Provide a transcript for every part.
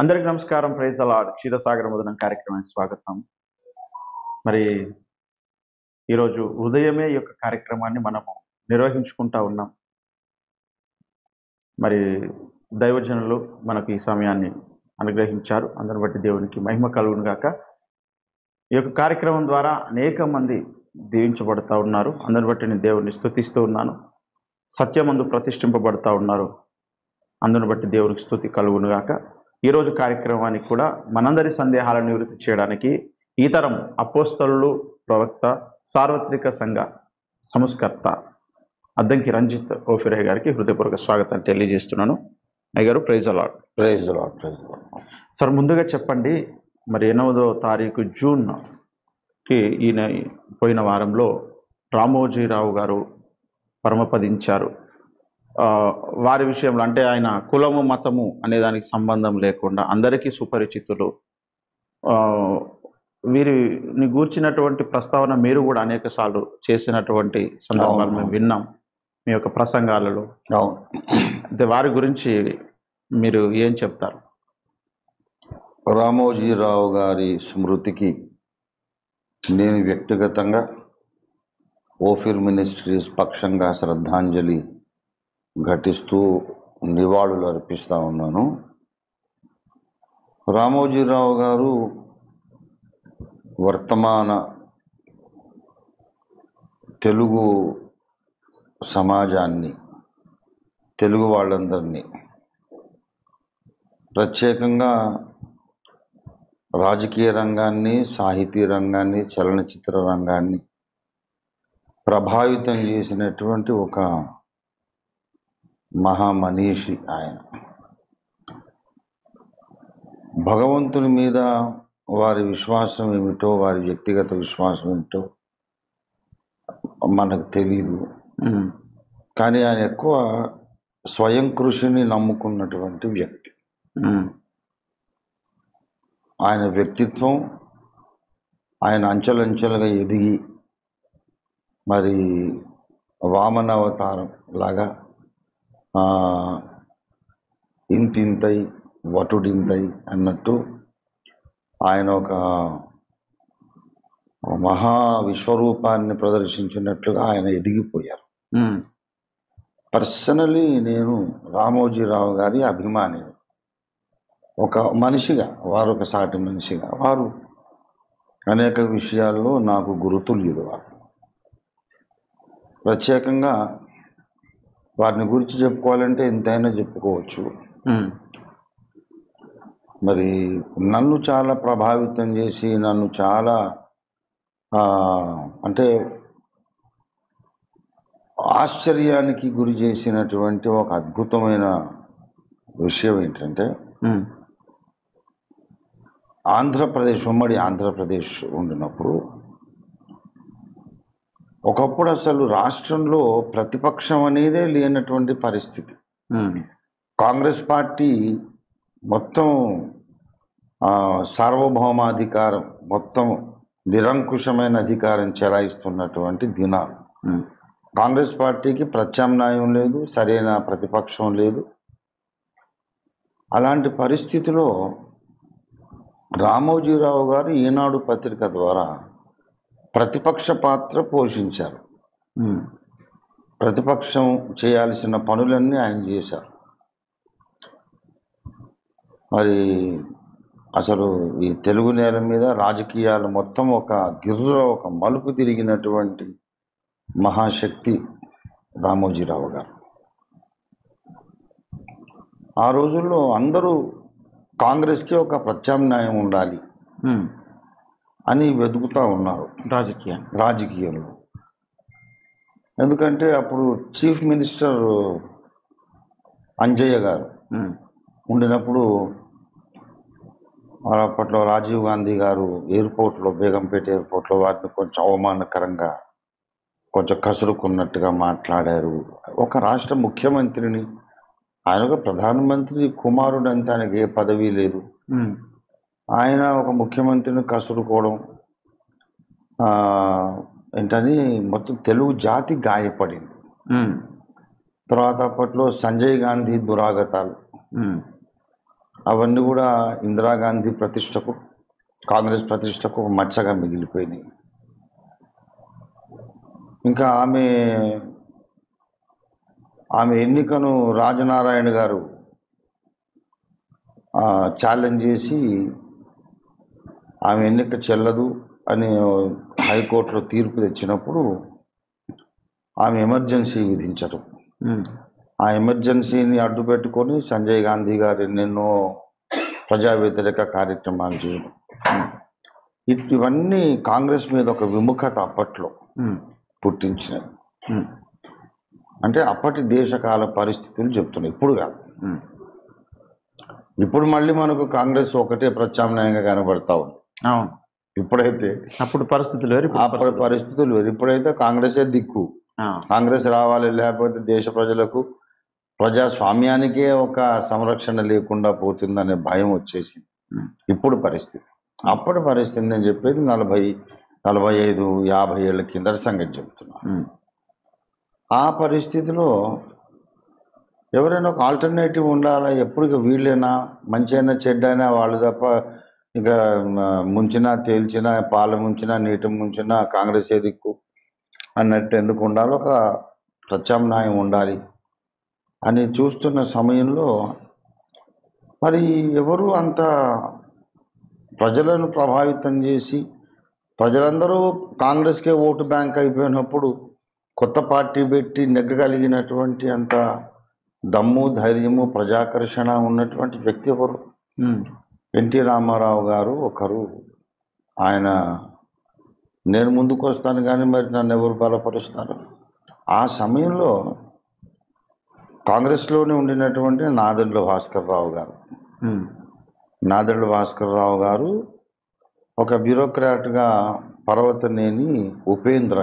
అందరికి నమస్కారం. Praise the lord. క్షీరసాగర మదనం కార్యక్రమానికి స్వాగతం. మరి ఈరోజు ఉదయమే ఈ యొక్క కార్యక్రమాన్ని మనము నిర్వహించుకుంటా ఉన్నాం. మరి దైవజనులు మనకు ఈ సమయాన్ని అనుగ్రహించారు. అందరిని బట్టి దేవునికి మహిమ కలుగును గాక. ఈ యొక్క కార్యక్రమం ద్వారా అనేక మంది దీవించబడతా ఉన్నారు. అందరిని బట్టి నేను దేవుని స్తుతిస్తూ ఉన్నాను. సత్యమందు ప్రతిష్ఠింపబడతా ఉన్నారు. అందుని బట్టి దేవునికి స్తుతి కలుగును గాక. ఈరోజు కార్యక్రమానికి కూడా మనందరి సందేహాలను నివృత్తి చేయడానికి ఈ తరం అపోస్తలులు, ప్రవక్త, సార్వత్రిక సంఘ సంస్కర్త అద్దంకి రంజిత్ ఓఫిరే గారికి హృదయపూర్వక స్వాగతాన్ని తెలియజేస్తున్నాను. అయ్యగారు, praise the lord. Praise the lord. Praise the lord. Sir, ముందుగా చెప్పండి, మరి 8వ తారీఖు జూన్కి ఈయన పోయిన వారంలో రామోజీరావు గారు పరమపదించారు. వారి విషయంలో అంటే ఆయన కులము మతము అనే దానికి సంబంధం లేకుండా అందరికీ సుపరిచితులు. వీరిని గూర్చినటువంటి ప్రస్తావన మీరు కూడా అనేక సార్లు చేసినటువంటి సందర్భాలు మేము విన్నాం మీ యొక్క ప్రసంగాలలో. అంటే వారి గురించి మీరు ఏం చెప్తారు? రామోజీరావు గారి స్మృతికి నేను వ్యక్తిగతంగా ఓఫిర్ మినిస్ట్రీస్ పక్షంగా శ్రద్ధాంజలి ఘటిస్తూ నివాళులు అర్పిస్తూ ఉన్నాను. రామోజీరావు గారు వర్తమాన తెలుగు సమాజాన్ని, తెలుగు వాళ్ళందరినీ, ప్రత్యేకంగా రాజకీయ రంగాన్ని, సాహితీ రంగాన్ని, చలనచిత్ర రంగాన్ని ప్రభావితం చేసినటువంటి ఒక మహామనీషి ఆయన. భగవంతుని మీద వారి విశ్వాసం ఏమిటో, వారి వ్యక్తిగత విశ్వాసం ఏమిటో మనకు తెలీదు. కానీ ఆయన ఎక్కువ స్వయం కృషిని నమ్ముకున్నటువంటి వ్యక్తి. ఆయన వ్యక్తిత్వం, ఆయన అంచెలంచెలుగా ఎదిగి మరి వామన అవతారం లాగా ఇంతింతై వటుడింతై అన్నట్టు ఆయన ఒక మహా విశ్వరూపాన్ని ప్రదర్శించినట్లుగా ఆయన ఎదిగిపోయారు. పర్సనలీ నేను రామోజీరావు గారి అభిమాని. ఒక మనిషిగా, వారు ఒక సాటి మనిషిగా, వారు అనేక విషయాల్లో నాకు గురుతుల్యులు. వారు ప్రత్యేకంగా వారిని గురించి చెప్పుకోవాలంటే ఎంతైనా చెప్పుకోవచ్చు. మరి నన్ను చాలా ప్రభావితం చేసి, నన్ను చాలా అంటే ఆశ్చర్యానికి గురి చేసినటువంటి ఒక అద్భుతమైన విషయం ఏంటంటే, ఆంధ్రప్రదేశ్, ఉమ్మడి ఆంధ్రప్రదేశ్ ఉండినప్పుడు ఒకప్పుడు అసలు రాష్ట్రంలో ప్రతిపక్షం అనేదే లేనటువంటి పరిస్థితి. కాంగ్రెస్ పార్టీ మొత్తం సార్వభౌమాధికారం, మొత్తం నిరంకుశమైన అధికారం చెలాయిస్తున్నటువంటి దినాలు. కాంగ్రెస్ పార్టీకి ప్రత్యామ్నాయం లేదు, సరైన ప్రతిపక్షం లేదు. అలాంటి పరిస్థితిలో రామోజీరావు గారు ఈనాడు పత్రిక ద్వారా ప్రతిపక్ష పాత్ర పోషించారు. ప్రతిపక్షం చేయాల్సిన పనులన్నీ ఆయన చేశారు. మరి అసలు ఈ తెలుగు నేల మీద రాజకీయాలు మొత్తం ఒక మలుపు తిరిగినటువంటి మహాశక్తి రామోజీరావు గారు. ఆ రోజుల్లో అందరూ కాంగ్రెస్కి ఒక ప్రత్యామ్నాయం ఉండాలి అని వెతుకుతూ ఉన్నారు రాజకీయంలో. ఎందుకంటే అప్పుడు చీఫ్ మినిస్టర్ అంజయ్య గారు ఉండినప్పుడు, అప్పట్లో రాజీవ్ గాంధీ గారు ఎయిర్పోర్ట్లో, బేగంపేట ఎయిర్పోర్ట్లో వారిని కొంచెం అవమానకరంగా, కొంచెం కసురుకున్నట్టుగా మాట్లాడారు. ఒక రాష్ట్ర ముఖ్యమంత్రిని, ఆయన ఒక ప్రధానమంత్రి కుమారుడు అంతే, ఆయనకి ఏ పదవి లేదు. ఆయన ఒక ముఖ్యమంత్రిని కసురుకోవడం ఏంటని మొత్తం తెలుగు జాతి గాయపడింది. తర్వాత అప్పట్లో సంజయ్ గాంధీ దురాగతాలు, అవన్నీ కూడా ఇందిరాగాంధీ ప్రతిష్టకు, కాంగ్రెస్ ప్రతిష్టకు ఒక మచ్చగా మిగిలిపోయినాయి. ఇంకా ఆమె ఎన్నికను రాజనారాయణ గారు ఛాలెంజ్ చేసి ఆమె ఎన్నిక చెల్లదు అని హైకోర్టులో తీర్పు తెచ్చినప్పుడు ఆమె ఎమర్జెన్సీ విధించరు. ఆ ఎమర్జెన్సీని అడ్డు పెట్టుకొని సంజయ్ గాంధీ గారు ఎన్నెన్నో ప్రజా వ్యతిరేక కార్యక్రమాలు చేయడం, ఇవన్నీ కాంగ్రెస్ మీద ఒక విముఖత అప్పట్లో పుట్టించినాయి. అంటే అప్పటి దేశకాల పరిస్థితులు చెప్తున్నాయి, ఇప్పుడు కాదు. ఇప్పుడు మళ్ళీ మనకు కాంగ్రెస్ ఒకటే ప్రత్యామ్నాయంగా కనబడతా ఉంది. ఇప్పుడైతే అప్పుడు పరిస్థితులు వేరు, అప్పుడు పరిస్థితులు వేరు. ఇప్పుడైతే కాంగ్రెసే దిక్కు, కాంగ్రెస్ రావాలి, లేకపోతే దేశ ప్రజలకు ప్రజాస్వామ్యానికే ఒక సంరక్షణ లేకుండా పోతుందనే భయం వచ్చేసింది ఇప్పుడు పరిస్థితి. అప్పటి పరిస్థితి నేను చెప్పేది 40, 45, 50 ఏళ్ళ కింద సంగతి చెప్తున్నాను. ఆ పరిస్థితిలో ఎవరైనా ఒక ఆల్టర్నేటివ్ ఉండాలా, ఎప్పుడు వీళ్ళైనా మంచైనా చెడ్డైనా వాళ్ళు తప్ప, ఇక ముంచినా తేల్చినా పాల ముంచినా నీటి ముంచినా కాంగ్రెస్ ఏ దిక్కు అన్నట్టు ఎందుకు ఉండాలి, ఒక ప్రత్యామ్నాయం ఉండాలి అని చూస్తున్న సమయంలో మరి ఎవరు అంత ప్రజలను ప్రభావితం చేసి ప్రజలందరూ కాంగ్రెస్కే ఓటు బ్యాంక్ అయిపోయినప్పుడు కొత్త పార్టీ పెట్టి నెగ్గగలిగినటువంటి అంత దమ్ము, ధైర్యము, ప్రజాకర్షణ ఉన్నటువంటి వ్యక్తి ఎవరు? ఎన్టీ రామారావు గారు ఒకరు. ఆయన నేను ముందుకు వస్తాను కానీ మరి నన్ను ఎవరు బలపరుస్తున్నారు? ఆ సమయంలో కాంగ్రెస్లోనే ఉండినటువంటి నాదెండ్ల భాస్కర్ రావు గారు ఒక బ్యూరోక్రాట్గా పర్వతనేని ఉపేంద్ర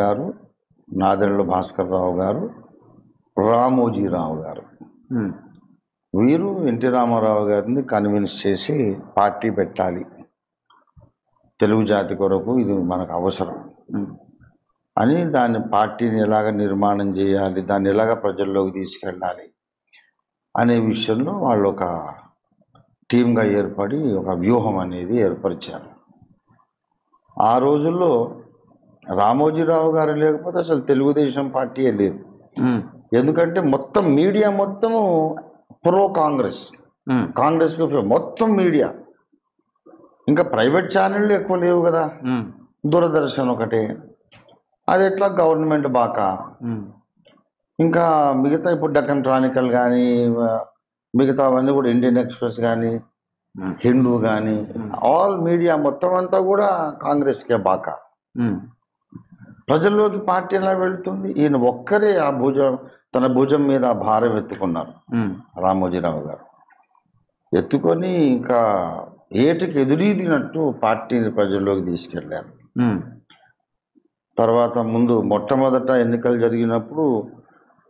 గారు, నాదెండ్ల భాస్కర్ రావు గారు, రామోజీరావు గారు, వీరు ఎన్టీ రామారావు గారిని కన్విన్స్ చేసి పార్టీ పెట్టాలి, తెలుగు జాతి కొరకు ఇది మనకు అవసరం అని, దాన్ని పార్టీని ఎలాగ నిర్మాణం చేయాలి, దాన్ని ఎలాగ ప్రజల్లోకి తీసుకెళ్ళాలి అనే విషయంలో వాళ్ళు ఒక టీమ్గా ఏర్పడి ఒక వ్యూహం అనేది ఏర్పరిచారు. ఆ రోజుల్లో రామోజీరావు గారు లేకపోతే అసలు తెలుగుదేశం పార్టీయే లేదు. ఎందుకంటే మొత్తం మీడియా మొత్తము ప్రో కాంగ్రెస్, మొత్తం మీడియా, ఇంకా ప్రైవేట్ ఛానళ్ళు ఎక్కువ లేవు కదా, దూరదర్శన్ ఒకటే, అది ఎట్లా గవర్నమెంట్ బాకా, ఇంకా మిగతా ఇప్పుడు డక్కన్ క్రానికల్ కానీ మిగతా అవన్నీ కూడా ఇండియన్ ఎక్స్ప్రెస్ కానీ హిందూ కానీ ఆల్ మీడియా మొత్తం అంతా కూడా కాంగ్రెస్కే బాకా. ప్రజల్లోకి పార్టీ ఎలా వెళుతుంది? ఈయన ఒక్కరే తన భుజం మీద ఆ భారం ఎత్తుకున్నారు రామోజీరావు గారు. ఎత్తుకొని ఇంకా ఏటికి ఎదురీదినట్టు పార్టీని ప్రజల్లోకి తీసుకెళ్ళారు. తర్వాత మొట్టమొదట ఎన్నికలు జరిగినప్పుడు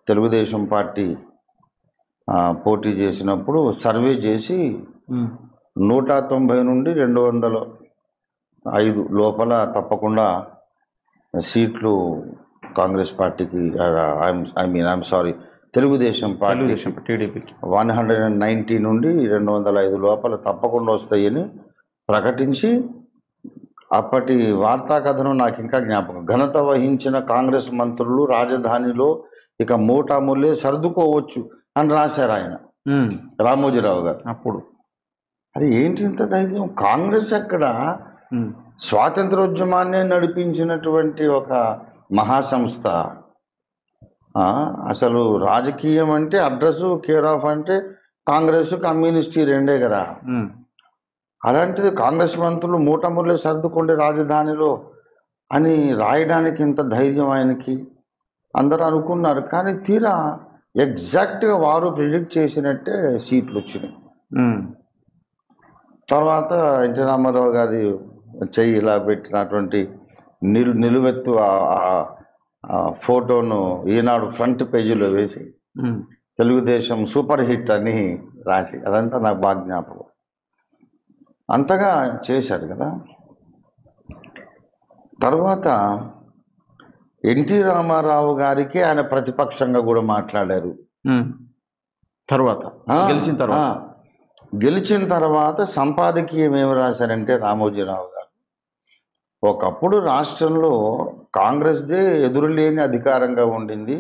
తెలుగుదేశం పార్టీ పోటీ చేసినప్పుడు సర్వే చేసి 190 నుండి 205 లోపల తప్పకుండా సీట్లు కాంగ్రెస్ పార్టీకి, తెలుగుదేశం పార్టీ టీడీపీకి 190 నుండి 205 లోపల తప్పకుండా వస్తాయని ప్రకటించి, అప్పటి వార్తా కథనం నాకు ఇంకా జ్ఞాపకం, ఘనత వహించిన కాంగ్రెస్ మంత్రులు రాజధానిలో ఇక మూటాముల్లే సర్దుకోవచ్చు అని రాశారు ఆయన, రామోజీరావు గారు. అప్పుడు అది ఏంటి ఇంత ధైర్యం? కాంగ్రెస్ అక్కడ స్వాతంత్రోద్యమాన్నే నడిపించినటువంటి ఒక మహాసంస్థ, అసలు రాజకీయం అంటే అడ్రస్ కేర్ ఆఫ్ అంటే కాంగ్రెస్ కమ్యూనిస్టు రెండే కదా. అలాంటిది కాంగ్రెస్ మంత్రులు మూటముల్లే సర్దుకుండే రాజధానిలో అని రాయడానికి ఇంత ధైర్యం ఆయనకి అందరూ అనుకున్నారు. కానీ తీరా ఎగ్జాక్ట్గా వారు ప్రిడిక్ట్ చేసినట్టే సీట్లు వచ్చినాయి. తర్వాత ఎన్టీ రామారావు గారి చెయ్యి ఇలా పెట్టినటువంటి నిలువెత్తు ఫోటోను ఈనాడు ఫ్రంట్ పేజీలో వేసి తెలుగుదేశం సూపర్ హిట్ అని రాసి, అదంతా నాకు బాగా జ్ఞాపకం. అంతగా చేశారు కదా. తర్వాత ఎన్టీ రామారావు గారికి ఆయన ప్రతిపక్షంగా కూడా మాట్లాడారు. తర్వాత గెలిచిన తర్వాత గెలిచిన తర్వాత సంపాదకీయం ఏమి రాశారంటే రామోజీరావు గారు, ఒకప్పుడు రాష్ట్రంలో కాంగ్రెస్దే ఎదురులేని అధికారంగా ఉండింది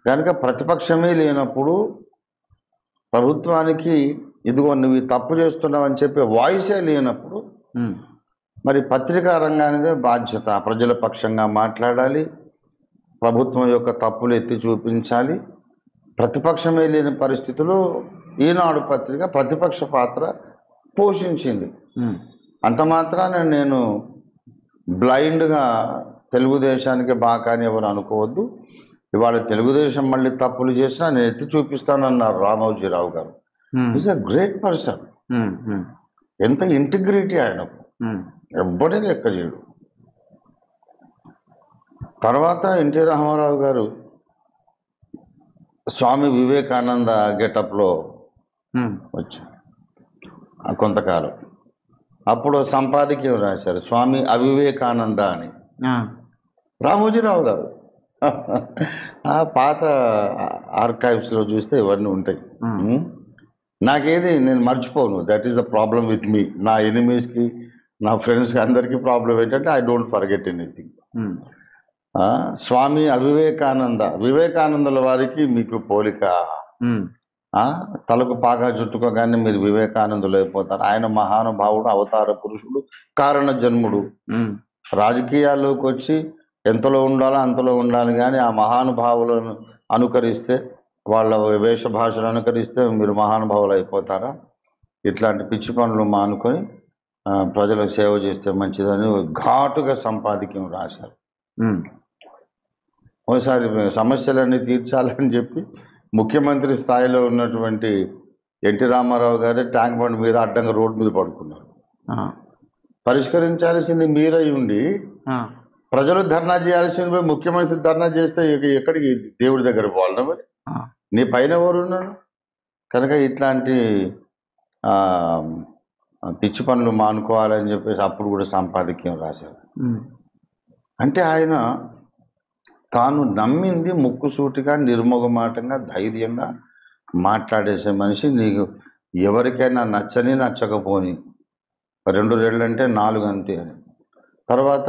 కనుక ప్రతిపక్షమే లేనప్పుడు ప్రభుత్వానికి ఇదిగో నువ్వు ఈ తప్పు చేస్తున్నావు అని చెప్పి వాయిసే లేనప్పుడు మరి పత్రికా రంగానిదే బాధ్యత. ప్రజల పక్షంగా మాట్లాడాలి, ప్రభుత్వం యొక్క తప్పులు ఎత్తి చూపించాలి. ప్రతిపక్షమే లేని పరిస్థితుల్లో ఈనాడు పత్రిక ప్రతిపక్ష పాత్ర పోషించింది. అంత మాత్రాన నేను బ్లైండ్గా తెలుగుదేశానికి బాగా అని ఎవరు అనుకోవద్దు. ఇవాళ తెలుగుదేశం మళ్ళీ తప్పులు చేసినా నేను ఎత్తి చూపిస్తానన్నారు రామోజీరావు గారు. Is a great person. ఎంత ఇంటిగ్రిటీ ఆయనకు, ఎవ్వడే లెక్క చేయడు. తర్వాత ఎన్టీ రామారావు గారు స్వామి వివేకానంద గెటప్లో వచ్చారు కొంతకాలం. అప్పుడు సంపాదకీయం రాశారు స్వామి అవివేకానంద అని, రామోజీరావు గారు. ఆ పాత ఆర్కైవ్స్లో చూస్తే ఇవన్నీ ఉంటాయి. నాకేది నేను మర్చిపోను. That is the problem with me. నా ఎనిమీస్కి, నా ఫ్రెండ్స్కి అందరికీ ప్రాబ్లం ఏంటంటే I don't forget anything. Swami Avivekananda, వివేకానందుల వారికి మీకు పోలిక. తలకు పాగా చుట్టుకోగానే మీరు వివేకానందులు అయిపోతారు. ఆయన మహానుభావుడు, అవతార పురుషుడు, కారణ జన్ముడు. రాజకీయాల్లోకి వచ్చి ఎంతలో ఉండాలో అంతలో ఉండాలి, కానీ ఆ మహానుభావులను అనుకరిస్తే, వాళ్ళ వేష భాషను అనుకరిస్తే మీరు మహానుభావులు అయిపోతారా? ఇట్లాంటి పిచ్చి పనులు మానుకొని ప్రజలకు సేవ చేస్తే మంచిదని ఘాటుగా సంపాదకీయం రాశారు. ఒకసారి సమస్యలన్నీ తీర్చాలని చెప్పి ముఖ్యమంత్రి స్థాయిలో ఉన్నటువంటి ఎన్టీ రామారావు గారే ట్యాంక్ బండ్ మీద అడ్డంగా రోడ్డు మీద పడుకున్నారు. పరిష్కరించాల్సింది మీరై ఉండి ప్రజలు ధర్నా చేయాల్సింది పోయి ముఖ్యమంత్రి ధర్నా చేస్తే ఎక్కడికి దేవుడి దగ్గర పోవాలన్నా మరి? నీ పైన ఎవరున్నాడు? కనుక ఇట్లాంటి పిచ్చి పనులు మానుకోవాలని చెప్పేసి అప్పుడు కూడా సంపాదకీయం రాశారు. అంటే ఆయన తాను నమ్మింది ముక్కుసూటిగా, నిర్మోగమాటంగా, ధైర్యంగా మాట్లాడేసే మనిషి. నీకు ఎవరికైనా నచ్చని నచ్చకపోని 2 రెళ్ళంటే 4 అంతే అని. తర్వాత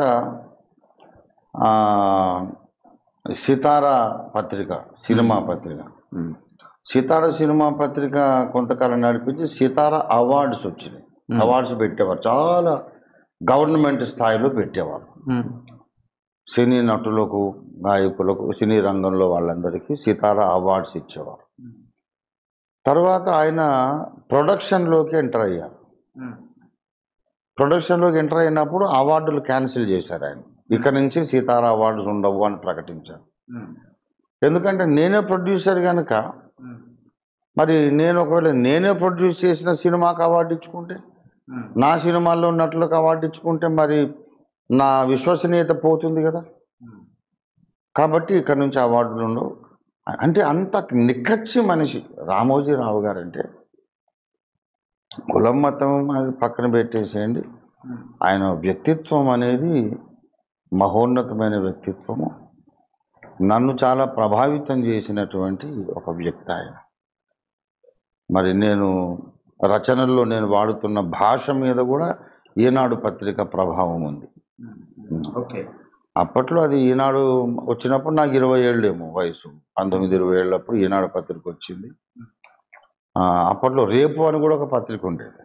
సితారా పత్రిక, సినిమా పత్రిక, సితారా సినిమా పత్రిక కొంతకాలం నడిపించి సితారా అవార్డ్స్ వచ్చినాయి. అవార్డ్స్ పెట్టేవారు, చాలా గవర్నమెంట్ స్థాయిలో పెట్టేవారు. సినీ నటులకు, గాయకులకు, సినీ రంగంలో వాళ్ళందరికీ సితారా అవార్డ్స్ ఇచ్చేవారు. తర్వాత ఆయన ప్రొడక్షన్లోకి ఎంటర్ అయ్యారు. ప్రొడక్షన్లోకి ఎంటర్ అయినప్పుడు అవార్డులు క్యాన్సిల్ చేశారు ఆయన. ఇక్కడ నుంచి సితారా అవార్డ్స్ ఉండవు అని ప్రకటించారు. ఎందుకంటే నేనే ప్రొడ్యూసర్ కనుక, మరి నేను ఒకవేళ నేనే ప్రొడ్యూస్ చేసిన సినిమాకి అవార్డు ఇచ్చుకుంటే, నా సినిమాల్లో నటులకు అవార్డు ఇచ్చుకుంటే మరి నా విశ్వసనీయత పోతుంది కదా. కాబట్టి ఇక్కడ నుంచి అవార్డులు ఉండవు. అంటే అంత నిక్కచ్చి మనిషి రామోజీరావు గారు. అంటే కులం మతం అనేది పక్కన పెట్టేసేయండి, ఆయన వ్యక్తిత్వం అనేది మహోన్నతమైన వ్యక్తిత్వము. నన్ను చాలా ప్రభావితం చేసినటువంటి ఒక వ్యక్తి ఆయన. మరి నేను రచనల్లో నేను వాడుతున్న భాష మీద కూడా ఈనాడు పత్రిక ప్రభావం ఉంది. ఓకే. అప్పట్లో అది ఈనాడు వచ్చినప్పుడు నాకు 20 ఏళ్ళేమో వయసు, 19-20 ఏళ్ళప్పుడు ఈనాడు పత్రిక వచ్చింది. అప్పట్లో రేపు అని కూడా ఒక పత్రిక ఉండేది.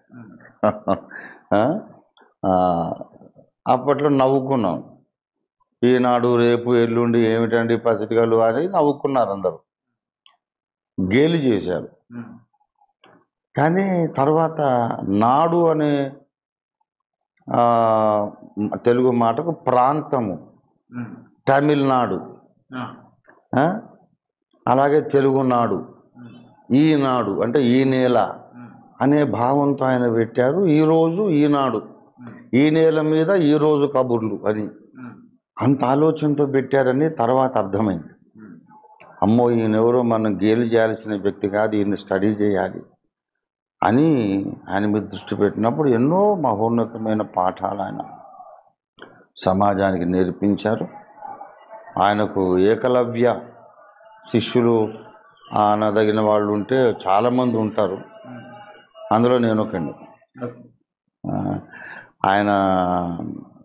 అప్పట్లో నవ్వుకున్నాం, ఈనాడు, రేపు, ఎల్లుండి ఏమిటండి పత్రికలు అని నవ్వుకున్నారు అందరూ, గేలి చేశారు. కానీ తర్వాత నాడు అనే తెలుగు మాటకు ప్రాంతము, తమిళనాడు, అలాగే తెలుగునాడు, ఈనాడు అంటే ఈ నేల అనే భావంతో ఆయన పెట్టారు. ఈరోజు ఈనాడు, ఈ నేల మీద ఈరోజు కబుర్లు అని అంత ఆలోచనతో పెట్టారని తర్వాత అర్థమైంది. అమ్మో, ఈయనెవరో మనం గేలి చేయాల్సిన వ్యక్తి కాదు, ఈయన స్టడీ చేయాలి అని ఆయన మీద దృష్టి పెట్టినప్పుడు ఎన్నో మహోన్నతమైన పాఠాలు ఆయన సమాజానికి నేర్పించారు. ఆయనకు ఏకలవ్య శిష్యులు అనదగిన వాళ్ళు ఉంటే చాలామంది ఉంటారు, అందులో నేను ఒకండి. ఆయన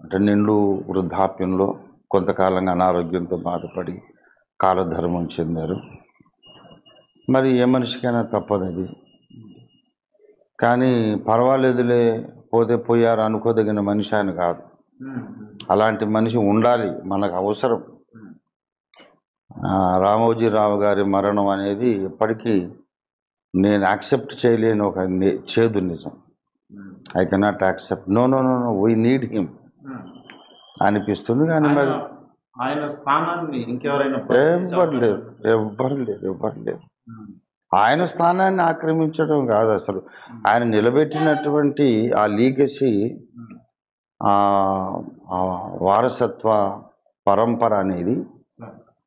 అంటే నిండు వృద్ధాప్యంలో కొంతకాలంగా అనారోగ్యంతో బాధపడి కాలధర్మం చెందారు. మరి ఏ మనిషికైనా తప్పదు అది. కానీ పర్వాలేదులే, పోతే పోయారు అనుకోదగిన మనిషి ఆయన కాదు. అలాంటి మనిషి ఉండాలి, మనకు అవసరం. రామోజీరావు గారి మరణం అనేది ఎప్పటికీ నేను యాక్సెప్ట్ చేయలేని ఒక చేదు నిజం. I cannot accept. No no no no, we need him అనిపిస్తుంది. కానీ మరి ఆయన స్థానాన్ని ఇంకెవరైనా ఎవ్వరు లేరు, ఎవ్వరు లేరు, ఎవ్వరు లేరు. ఆయన స్థానాన్ని ఆక్రమించడం కాదు అసలు, ఆయన నిలబెట్టినటువంటి ఆ లీగసీ, వారసత్వ పరంపర అనేది,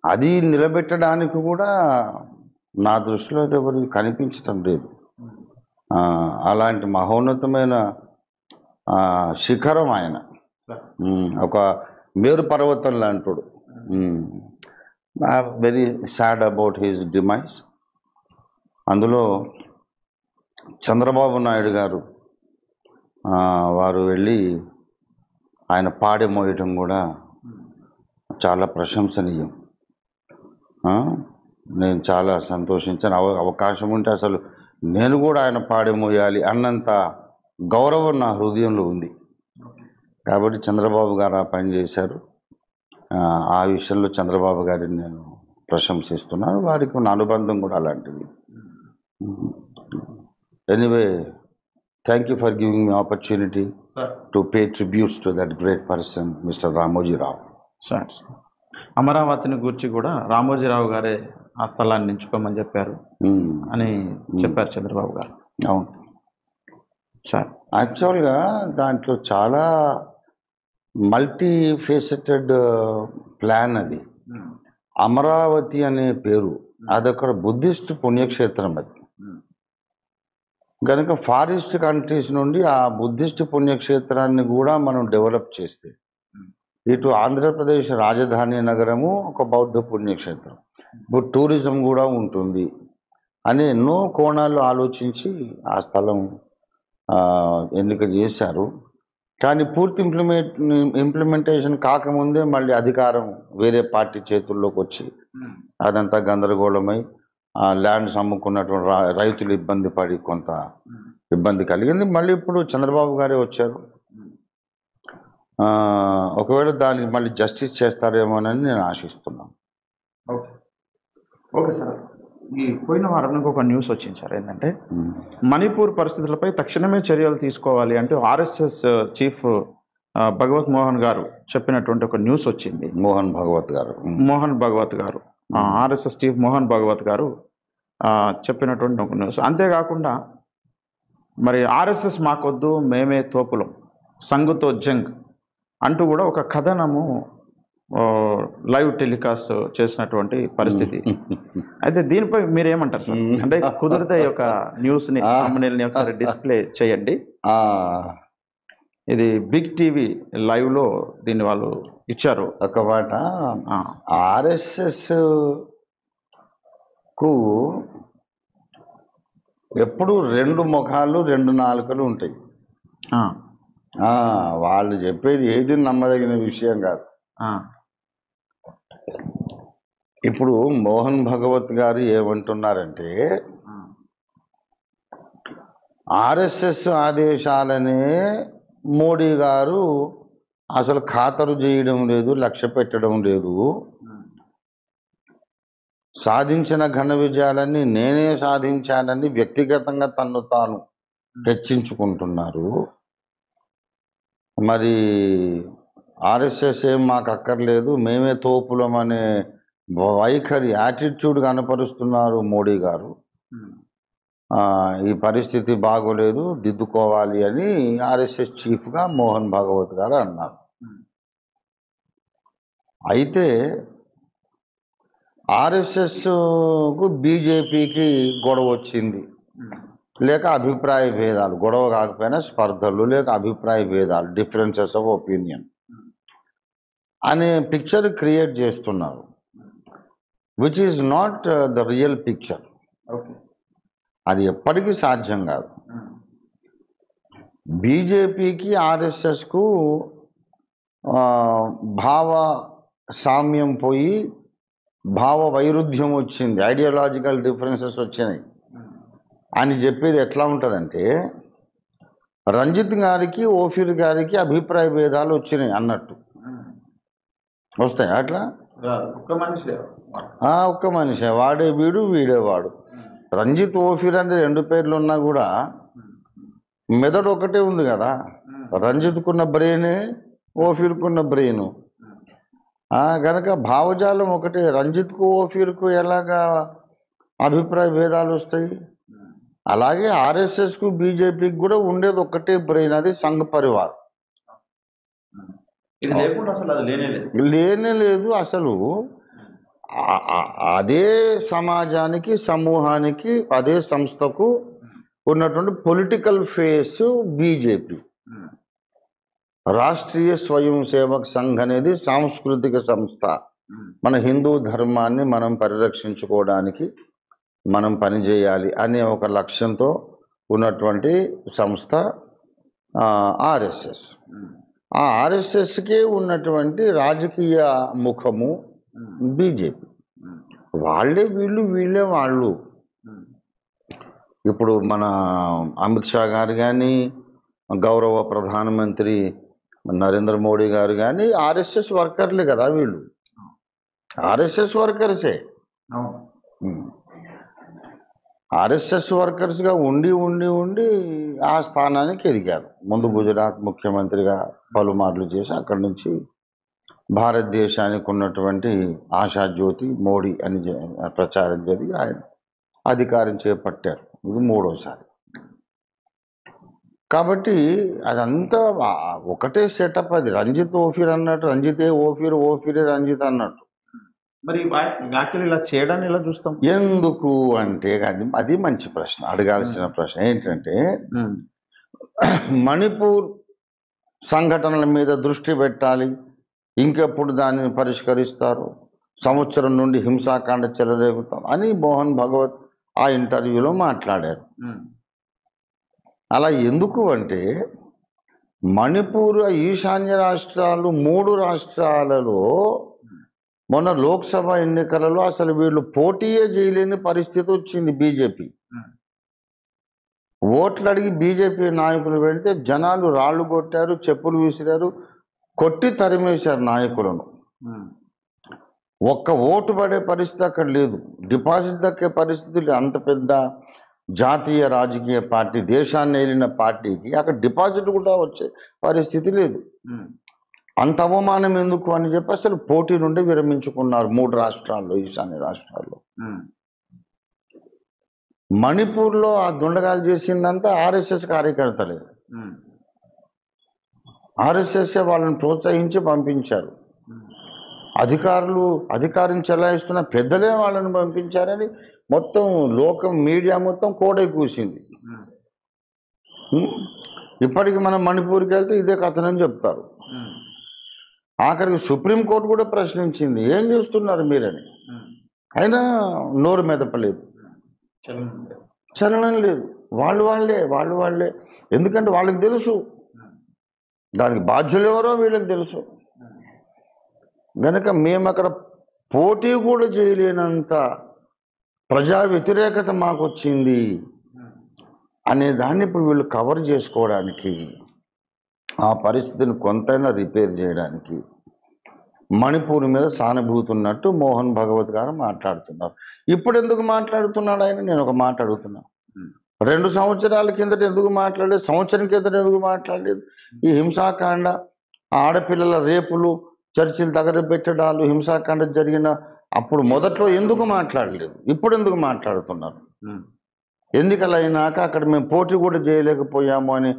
అది నిలబెట్టడానికి కూడా నా దృష్టిలో ఎవరు కనిపించటం లేదు. అలాంటి మహోన్నతమైన శిఖరం ఆయన, ఒక మేరు పర్వతం లాంటివాడు. Very sad about his demise. అందులో చంద్రబాబు నాయుడు గారు వారు వెళ్ళి ఆయన పాడె మోయటం కూడా చాలా ప్రశంసనీయం. నేను చాలా సంతోషించాను. అవకాశం ఉంటే అసలు నేను కూడా ఆయన పాడె మోయాలి అన్నంత గౌరవం నా హృదయంలో ఉంది. కాబట్టి చంద్రబాబు గారు ఆ పని చేశారు. ఆ విషయంలో చంద్రబాబు గారిని నేను ప్రశంసిస్తున్నాను. వారికి ఉన్న అనుబంధం కూడా అలాంటిది. Anyway, thank you for giving me opportunity to pay tributes to that great person mister Ramoji Rao. Sir, అమరావతిని గురించి కూడా రామోజీరావు గారే ఆ స్థలాన్ని ఎంచుకోమని చెప్పారు అని చెప్పారు చంద్రబాబు గారు. అవును సార్, యాక్చువల్గా దాంట్లో చాలా మల్టీ ఫేసెటెడ్ ప్లాన్ అది. అమరావతి అనే పేరు అదొక బుద్ధిస్ట్ పుణ్యక్షేత్రం. అది కనుక ఫారెస్ట్ కంట్రీస్ నుండి ఆ బుద్ధిస్ట్ పుణ్యక్షేత్రాన్ని కూడా మనం డెవలప్ చేస్తే, ఇటు ఆంధ్రప్రదేశ్ రాజధాని నగరము ఒక బౌద్ధ పుణ్యక్షేత్రం, ఇప్పుడు టూరిజం కూడా ఉంటుంది అని ఎన్నో కోణాలు ఆలోచించి ఆ స్థలం ఎన్నిక చేశారు. కానీ పూర్తి ఇంప్లిమెంటేషన్ కాకముందే మళ్ళీ అధికారం వేరే పార్టీ చేతుల్లోకి వచ్చి అదంతా గందరగోళమై ల్యాండ్స్ అమ్ముకున్నటువంటి రైతులు ఇబ్బంది పడి కొంత ఇబ్బంది కలిగింది. మళ్ళీ ఇప్పుడు చంద్రబాబు గారే వచ్చారు. ఒకవేళ దానికి మళ్ళీ జస్టిస్ చేస్తారేమోనని నేను ఆశిస్తున్నాను. ఓకే ఓకే సార్, ఈ పోయిన వారానికి ఒక న్యూస్ వచ్చింది సార్. ఏంటంటే మణిపూర్ పరిస్థితులపై తక్షణమే చర్యలు తీసుకోవాలి అంటూ ఆర్ఎస్ఎస్ చీఫ్ భగవత్ మోహన్ గారు చెప్పినటువంటి ఒక న్యూస్ వచ్చింది. మోహన్ భగవత్ గారు ఆర్ఎస్ఎస్ చీఫ్ మోహన్ భగవత్ గారు చెప్పినటువంటి ఒక న్యూస్. అంతేకాకుండా మరి ఆర్ఎస్ఎస్ మాకొద్దు, మేమే తోపులం, సంగుతో జంగ్ అంటూ కూడా ఒక కథనము లైవ్ టెలికాస్ట్ చేసినటువంటి పరిస్థితి. అయితే దీనిపై మీరేమంటారు సార్? అంటే కుదిరితే ఈ యొక్క న్యూస్ని thumbnailని ఒకసారి డిస్ప్లే చేయండి. ఇది బిగ్ టీవీ లైవ్లో దీన్ని వాళ్ళు ఇచ్చారు. ఒక మాట, ఆర్ఎస్ఎస్ కు ఎప్పుడు రెండు ముఖాలు రెండు నాలుకలు ఉంటాయి. వాళ్ళు చెప్పేది ఏది నమ్మదగిన విషయం కాదు. ఇప్పుడు మోహన్ భగవత్ గారు ఏమంటున్నారంటే, ఆర్ఎస్ఎస్ ఆదేశాలనే మోడీ గారు అసలు ఖాతరు చేయడం లేదు, లక్ష్య పెట్టడం లేదు, సాధించిన ఘన విజయాలన్నీ నేనే సాధించానని వ్యక్తిగతంగా తన్ను తాను హెచ్చించుకుంటున్నారు. మరి ఆర్ఎస్ఎస్ ఏం మాకు అక్కర్లేదు, మేమే తోపులం అనే వైఖరి యాటిట్యూడ్ కనపరుస్తున్నారు మోడీ గారు. ఈ పరిస్థితి బాగోలేదు, దిద్దుకోవాలి అని ఆర్ఎస్ఎస్ చీఫ్గా మోహన్ భగవత్ గారు అన్నారు. అయితే ఆర్ఎస్ఎస్కు బీజేపీకి గొడవ వచ్చింది, లేక అభిప్రాయ భేదాలు, గొడవ కాకపోయినా స్పర్ధలు లేక అభిప్రాయ భేదాలు, డిఫరెన్సెస్ ఆఫ్ ఒపీనియన్ అనే పిక్చర్ క్రియేట్ చేస్తున్నారు. Which is not the real picture. Okay. అది ఎప్పటికీ సాధ్యం కాదు. బీజేపీకి ఆర్ఎస్ఎస్కు భావ సామ్యం పోయి భావ వైరుధ్యం వచ్చింది, ఐడియాలజికల్ డిఫరెన్సెస్ వచ్చినాయి అని చెప్పేది ఎట్లా ఉంటుందంటే, రంజిత్ గారికి ఓఫీర్ గారికి అభిప్రాయ భేదాలు వచ్చినాయి అన్నట్టు వస్తాయి. అట్లా ఒక్క మనిషి వాడే వీడు వీడేవాడు. రంజిత్ ఓఫీర్ అంటే రెండు పేర్లు ఉన్నా కూడా మెదడు ఒకటే ఉంది కదా. రంజిత్కున్న బ్రెయినే ఓఫీర్కున్న బ్రెయిన్ కనుక భావజాలం ఒకటే. రంజిత్కు ఓఫీర్కు ఎలాగా అభిప్రాయ భేదాలు వస్తాయి, అలాగే ఆర్ఎస్ఎస్కు బీజేపీకి కూడా ఉండేది ఒక్కటే బ్రెయిన్, అది సంఘ్ పరివార్. లేనే లేదు అసలు. అదే సమాజానికి సమూహానికి అదే సంస్థకు ఉన్నటువంటి పొలిటికల్ ఫేస్ బీజేపీ. రాష్ట్రీయ స్వయం సేవక్ సంఘ్ అనేది సాంస్కృతిక సంస్థ. మన హిందూ ధర్మాన్ని మనం పరిరక్షించుకోవడానికి మనం పనిచేయాలి అనే ఒక లక్ష్యంతో ఉన్నటువంటి సంస్థ ఆర్ఎస్ఎస్. ఆ ఆర్ఎస్ఎస్కే ఉన్నటువంటి రాజకీయ ముఖము బీజేపీ. వాళ్ళే వీళ్ళు, వీళ్ళే వాళ్ళు. ఇప్పుడు మన అమిత్ షా గారు కానీ, గౌరవ ప్రధానమంత్రి నరేంద్ర మోడీ గారు కానీ ఆర్ఎస్ఎస్ వర్కర్లే కదా. వీళ్ళు ఆర్ఎస్ఎస్ వర్కర్సే. ఆర్ఎస్ఎస్ వర్కర్స్గా ఉండి ఉండి ఉండి ఆ స్థానానికి ఎదిగారు. ముందు గుజరాత్ ముఖ్యమంత్రిగా పలుమార్లు చేసి అక్కడి నుంచి భారతదేశానికి ఉన్నటువంటి ఆశాజ్యోతి మోడీ అని ప్రచారం జరిగి ఆయన అధికారం చేపట్టారు. ఇది మూడోసారి. కాబట్టి అదంతా ఒకటే సెటప్. అది రంజిత్ ఓఫీర్ అన్నట్టు, రంజితే ఓఫీర్, ఓఫీరే రంజిత్ అన్నట్టు. మరి యాక్చువల్లీ ఇలా చేయడాన్ని ఇలా చూస్తాం ఎందుకు అంటే, అది మంచి ప్రశ్న, అడగాల్సిన ప్రశ్న. ఏంటంటే, మణిపూర్ సంఘటనల మీద దృష్టి పెట్టాలి, ఇంకెప్పుడు దానిని పరిష్కరిస్తారు, సంవత్సరం నుండి హింసాకాండ చెలరేగుతాం అని మోహన్ భగవత్ ఆ ఇంటర్వ్యూలో మాట్లాడారు. అలా ఎందుకు అంటే, మణిపూర్ ఈశాన్య రాష్ట్రాలు 3 రాష్ట్రాలలో మొన్న లోక్సభ ఎన్నికలలో అసలు వీళ్ళు పోటీయే చేయలేని పరిస్థితి వచ్చింది బీజేపీ. ఓట్లు అడిగి బీజేపీ నాయకులు వెళ్తే జనాలు రాళ్ళు కొట్టారు, చెప్పులు విసిరారు, కొట్టి తరిమేశారు నాయకులను. ఒక్క ఓటు పడే పరిస్థితి అక్కడ లేదు, డిపాజిట్ దక్కే పరిస్థితి లేదు. అంత పెద్ద జాతీయ రాజకీయ పార్టీ, దేశాన్ని ఏలిన పార్టీకి అక్కడ డిపాజిట్ కూడా వచ్చే పరిస్థితి లేదు. అంత అవమానం ఎందుకు అని చెప్పి అసలు పోటీ నుండి విరమించుకున్నారు 3 రాష్ట్రాల్లో, ఈశాన్య రాష్ట్రాల్లో. మణిపూర్లో ఆ దుండగాలు చేసిందంతా ఆర్ఎస్ఎస్ కార్యకర్తలే. ఆర్ఎస్ఎస్ వాళ్ళని ప్రోత్సహించి పంపించారు. అధికారం చెలాయిస్తున్న పెద్దలే వాళ్ళని పంపించారని మొత్తం లోకం, మీడియా మొత్తం కోడై కూసింది. ఇప్పటికి మనం మణిపూర్కి వెళ్తే ఇదే కథనని చెప్తారు. ఆఖరికి సుప్రీంకోర్టు కూడా ప్రశ్నించింది, ఏం చేస్తున్నారు మీరని. అయినా నోరు మెదపలేదు, చలనం లేదు. వాళ్ళే ఎందుకంటే వాళ్ళకి తెలుసు దానికి బాధ్యులు ఎవరో వీళ్ళకి తెలుసు. గనక మేము అక్కడ పోటీ కూడా చేయలేనంత ప్రజా వ్యతిరేకత మాకు వచ్చింది అనే దాన్ని ఇప్పుడు వీళ్ళు కవర్ చేసుకోవడానికి, ఆ పరిస్థితిని కొంతైనా రిపేర్ చేయడానికి మణిపూర్ మీద సానుభూతి ఉన్నట్టు మోహన్ భగవత్ గారు మాట్లాడుతున్నారు. ఇప్పుడు ఎందుకు మాట్లాడుతున్నాడు ఆయన? నేను ఒక మాట అడుగుతున్నా. 2 సంవత్సరాల కిందట ఎందుకు మాట్లాడలేదు? సంవత్సరం కిందట ఎందుకు మాట్లాడలేదు? ఈ హింసాకాండ, ఆడపిల్లల రేపులు, చర్చిలు తగలబెట్టడాలు, హింసాకాండ జరిగిన అప్పుడు మొదట్లో ఎందుకు మాట్లాడలేదు? ఇప్పుడు ఎందుకు మాట్లాడుతున్నారు? ఎన్నికలు అయినాక అక్కడ మేము పోటీ కూడా చేయలేకపోయాము అని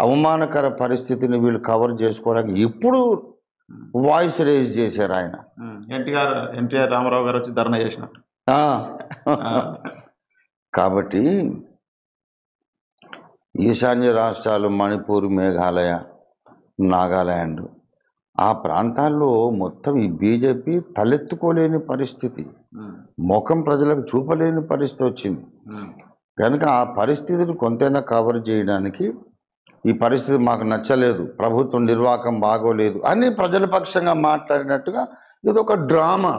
అవమానకర పరిస్థితిని వీళ్ళు కవర్ చేసుకోవడానికి ఇప్పుడు వాయిస్ రేజ్ చేశారు. ఆయన ఎన్టీఆర్ రామారావు గారు వచ్చి ధర్నా చేసినట్టు. కాబట్టి ఈశాన్య రాష్ట్రాలు మణిపూర్, మేఘాలయ, నాగాల్యాండ్ ఆ ప్రాంతాల్లో మొత్తం ఈ బీజేపీ తలెత్తుకోలేని పరిస్థితి. ముఖం ప్రజలకు చూపలేని పరిస్థితి వచ్చింది. కనుక ఆ పరిస్థితిని కొంతైనా కవర్ చేయడానికి ఈ పరిస్థితి మాకు నచ్చలేదు, ప్రభుత్వం నిర్వాహకం బాగోలేదు అని ప్రజల పక్షంగా మాట్లాడినట్టుగా ఇది ఒక డ్రామా.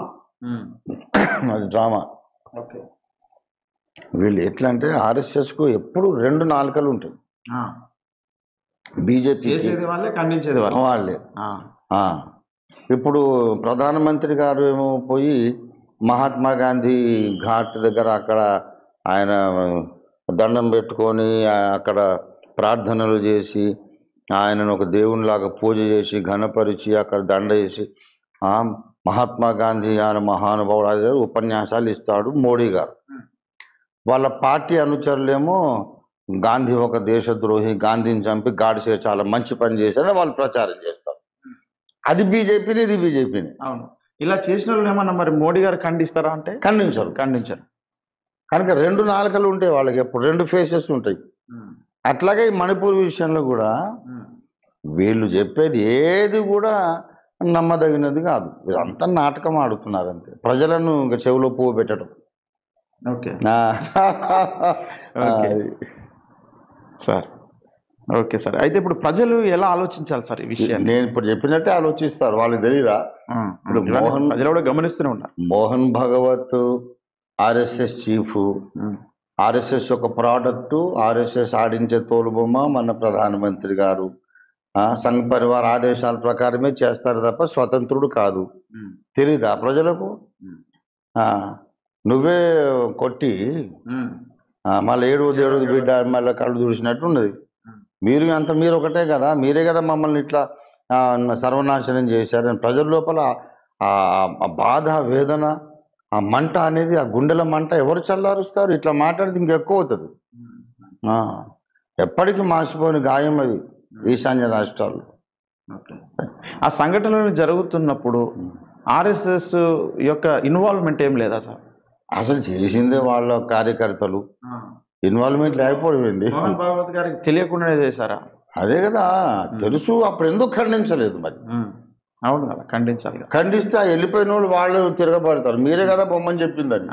అది డ్రామా. ఓకే. వీళ్ళు ఎట్లా అంటే ఆర్ఎస్ఎస్కు ఎప్పుడు రెండు నాలుకలు ఉంటాయి. బీజేపీ చేసేది వాళ్ళే, ఖండించేది వాళ్ళే. ఇప్పుడు ప్రధానమంత్రి గారు ఏమో పోయి మహాత్మా గాంధీ ఘాట్ దగ్గర అక్కడ ఆయన దండం పెట్టుకొని అక్కడ ప్రార్థనలు చేసి ఆయనను ఒక దేవునిలాగా పూజ చేసి ఘనపరిచి అక్కడ దండ చేసి మహాత్మా గాంధీ ఆయన మహానుభావుడు అదే ఉపన్యాసాలు ఇస్తాడు మోడీ గారు. వాళ్ళ పార్టీ అనుచరులేమో గాంధీ ఒక దేశద్రోహి, గాంధీని చంపి గాడ్సే చాలా మంచి పని చేశారని వాళ్ళు ప్రచారం చేస్తారు. అది బీజేపీని, ఇది బీజేపీని. అవును. ఇలా చేసిన వాళ్ళు ఏమన్నా మరి మోడీ గారు ఖండిస్తారా అంటే ఖండించరు. కనుక రెండు నాలుకలు ఉంటాయి వాళ్ళకి, ఎప్పుడు రెండు ఫేసెస్ ఉంటాయి. అట్లాగే ఈ మణిపూర్ విషయంలో కూడా వీళ్ళు చెప్పేది ఏది కూడా నమ్మదగినది కాదు. ఇదంతా నాటకం ఆడుతున్నారు అంతే, ప్రజలను ఇంకా చెవిలో పువ్వు పెట్టడం. Okay sir. Okay sir. అయితే ఇప్పుడు ప్రజలు ఎలా ఆలోచించాలి సార్ ఈ విషయాన్ని? నేను ఇప్పుడు చెప్పినట్టే ఆలోచిస్తారు, వాళ్ళకి తెలియదా? ఇప్పుడు ప్రజలు కూడా గమనిస్తూనే ఉన్నారు. Mohan Bhagwat RSS chief, RSS ఒక ప్రోడక్టు, ఆర్ఎస్ఎస్ ఆడించే తోలుబొమ్మ మన ప్రధానమంత్రి గారు. సంఘ్ పరివార్ ఆదేశాల ప్రకారమే చేస్తారు తప్ప స్వతంత్రుడు కాదు. తెలీదా ప్రజలకు? నువ్వే కొట్టి మళ్ళీ ఏడుది బిడ్డ మళ్ళీ కళ్ళు చూసినట్టు ఉన్నది. మీరు ఒకటే కదా, మీరే కదా మమ్మల్ని ఇట్లా సర్వనాశనం చేశారని ప్రజల లోపల ఆ బాధ, వేదన, ఆ మంట అనేది, ఆ గుండెల మంట ఎవరు చల్లారుస్తారు? ఇట్లా మాట్లాడితే ఇంకెక్కువ అవుతుంది. ఎప్పటికీ మాసిపోయిన గాయం అది ఈశాన్య రాష్ట్రాలు. ఆ సంఘటనలు జరుగుతున్నప్పుడు ఆర్ఎస్ఎస్ యొక్క ఇన్వాల్వ్మెంట్ ఏం లేదా సార్? అసలు చేసిందే వాళ్ళ కార్యకర్తలు, ఇన్వాల్వ్మెంట్ లేకపోయింది. మోహన్ భాగవత్ గారికి తెలియకుండానే చేశారా? అదే కదా తెలుసు, అప్పుడు ఎందుకు ఖండించలేదు మరి? అవును కదా, ఖండించాలి. ఖండిస్తే ఆ వెళ్ళిపోయిన వాళ్ళు తిరగబడతారు, మీరే కదా బొమ్మని చెప్పిందని.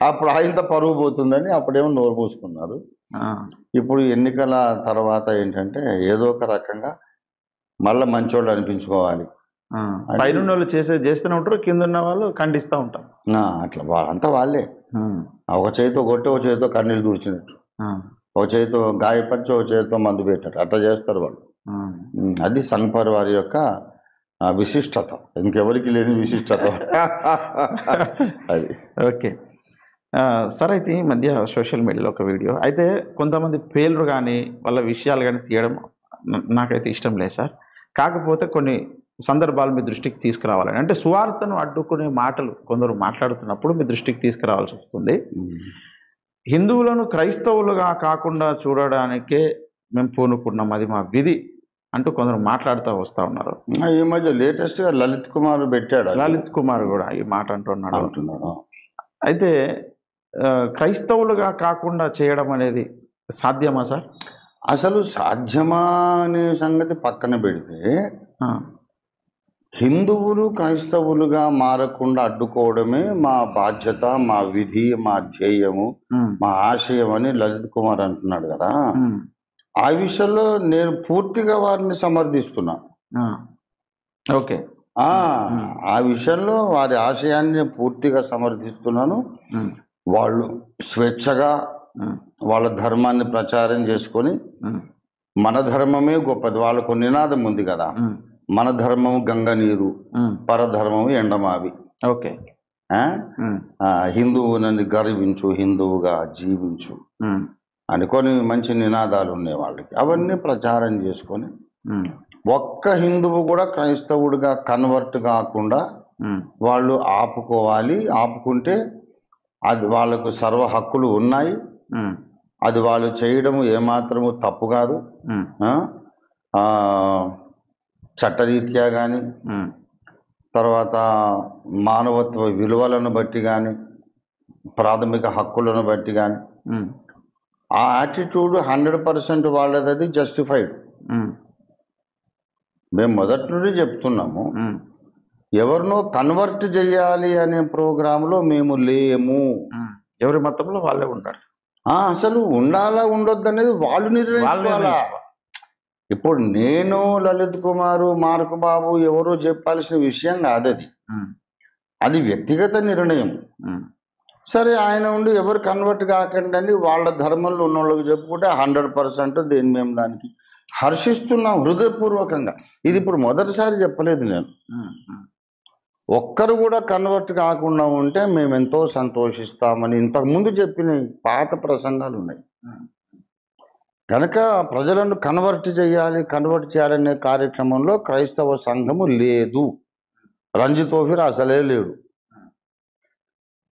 అప్పుడు ఆయనతో పరుగు పోతుందని అప్పుడేమో నోరు మూసుకున్నారు. ఇప్పుడు ఎన్నికల తర్వాత ఏంటంటే ఏదో ఒక రకంగా మళ్ళీ మంచోళ్ళు అనిపించుకోవాలి. పైన వాళ్ళు చేస్తూనే ఉంటారు, కింద ఉన్న వాళ్ళు ఖండిస్తూ ఉంటారు. అట్లా వాళ్ళంతా వాళ్ళే. ఒక చేతితో కొట్టి ఒక చేతితో కన్నీళ్ళు దూర్చినట్టు, ఒక చేతితో గాయపరిచి ఒక చేతితో మందు పెట్టినట్టు అట్లా చేస్తారు వాళ్ళు. అది సంఘ్ పరివార్ యొక్క విశిష్టత, ఇంకెవరికి లేని విశిష్టత అది. Okay sir. అయితే ఈ మధ్య సోషల్ మీడియాలో ఒక వీడియో అయితే కొంతమంది పేర్లు కానీ వాళ్ళ విషయాలు కానీ తీయడం నాకైతే ఇష్టం లేదు సార్. కాకపోతే కొన్ని సందర్భాలు మీ దృష్టికి తీసుకురావాలని, అంటే సువార్తను అడ్డుకునే మాటలు కొందరు మాట్లాడుతున్నప్పుడు మీ దృష్టికి తీసుకురావాల్సి వస్తుంది. హిందువులను క్రైస్తవులుగా కాకుండా చూడడానికే మేము పూనుకున్నాం, అది మా విధి అంటూ కొందరు మాట్లాడుతూ వస్తూ ఉన్నారు. ఈ మధ్య లేటెస్ట్గా లలిత్ కుమార్ పెట్టాడు, లలిత్ కుమార్ కూడా ఈ మాట అంటున్నాడు. అయితే క్రైస్తవులుగా కాకుండా చేయడం అనేది సాధ్యమా సార్? అసలు సాధ్యమా అనే సంగతి పక్కన పెడితే హిందువులు క్రైస్తవులుగా మారకుండా అడ్డుకోవడమే మా బాధ్యత, మా విధి, మా ధ్యేయము, మా ఆశయం అని లలిత్ కుమార్ అంటున్నాడు కదా. ఆ విషయంలో నేను పూర్తిగా వారిని సమర్థిస్తున్నా. ఓకే, ఆ విషయంలో వారి ఆశయాన్ని పూర్తిగా సమర్థిస్తున్నాను. వాళ్ళు స్వేచ్ఛగా వాళ్ళ ధర్మాన్ని ప్రచారం చేసుకొని, మన ధర్మమే గొప్పది, వాళ్ళకు నినాదం ఉంది కదా, మన ధర్మము గంగ నీరు, పరధర్మము ఎండమావి. ఓకే, హిందువునని గర్వించు, హిందువుగా జీవించు అనుకొని మంచి నినాదాలు ఉన్నాయి వాళ్ళకి. అవన్నీ ప్రచారం చేసుకొని ఒక్క హిందువు కూడా క్రైస్తవుడిగా కన్వర్ట్ కాకుండా వాళ్ళు ఆపుకోవాలి. ఆపుకుంటే అది వాళ్ళకు సర్వ హక్కులు ఉన్నాయి, అది వాళ్ళు చేయడము ఏమాత్రము తప్పు కాదు. చట్టరీత్యా కానీ, తర్వాత మానవత్వ విలువలను బట్టి కానీ, ప్రాథమిక హక్కులను బట్టి కానీ ఆ యాటిట్యూడ్ 100% వాళ్ళది, అది జస్టిఫైడ్. మేము మొదటి నుండి చెప్తున్నాము, ఎవరినో కన్వర్ట్ చేయాలి అనే ప్రోగ్రాంలో మేము లేము. ఎవరి మతంలో వాళ్ళే ఉంటారు. అసలు ఉండాలా ఉండొద్దు అనేది వాళ్ళు నిర్ణయించుకోవాలా. ఇప్పుడు నేను లలిత్ కుమారు మార్కు బాబు ఎవరో చెప్పాల్సిన విషయం కాదు అది. అది వ్యక్తిగత నిర్ణయం. సరే, ఆయన ఉండి ఎవరు కన్వర్ట్ కాకండి వాళ్ళ ధర్మంలో ఉన్న వాళ్ళకి చెప్పుకుంటే 100% దేని మేము దానికి హర్షిస్తున్నాం హృదయపూర్వకంగా. ఇది ఇప్పుడు మొదటిసారి చెప్పలేదు నేను. ఒక్కరు కూడా కన్వర్ట్ కాకుండా ఉంటే మేము ఎంతో సంతోషిస్తామని ఇంతకుముందు చెప్పిన పాత ప్రసంగాలు ఉన్నాయి. కనుక ప్రజలను కన్వర్ట్ చేయాలనే కార్యక్రమంలో క్రైస్తవ సంఘము లేదు. రంజితోఫిర్ అసలే లేడు.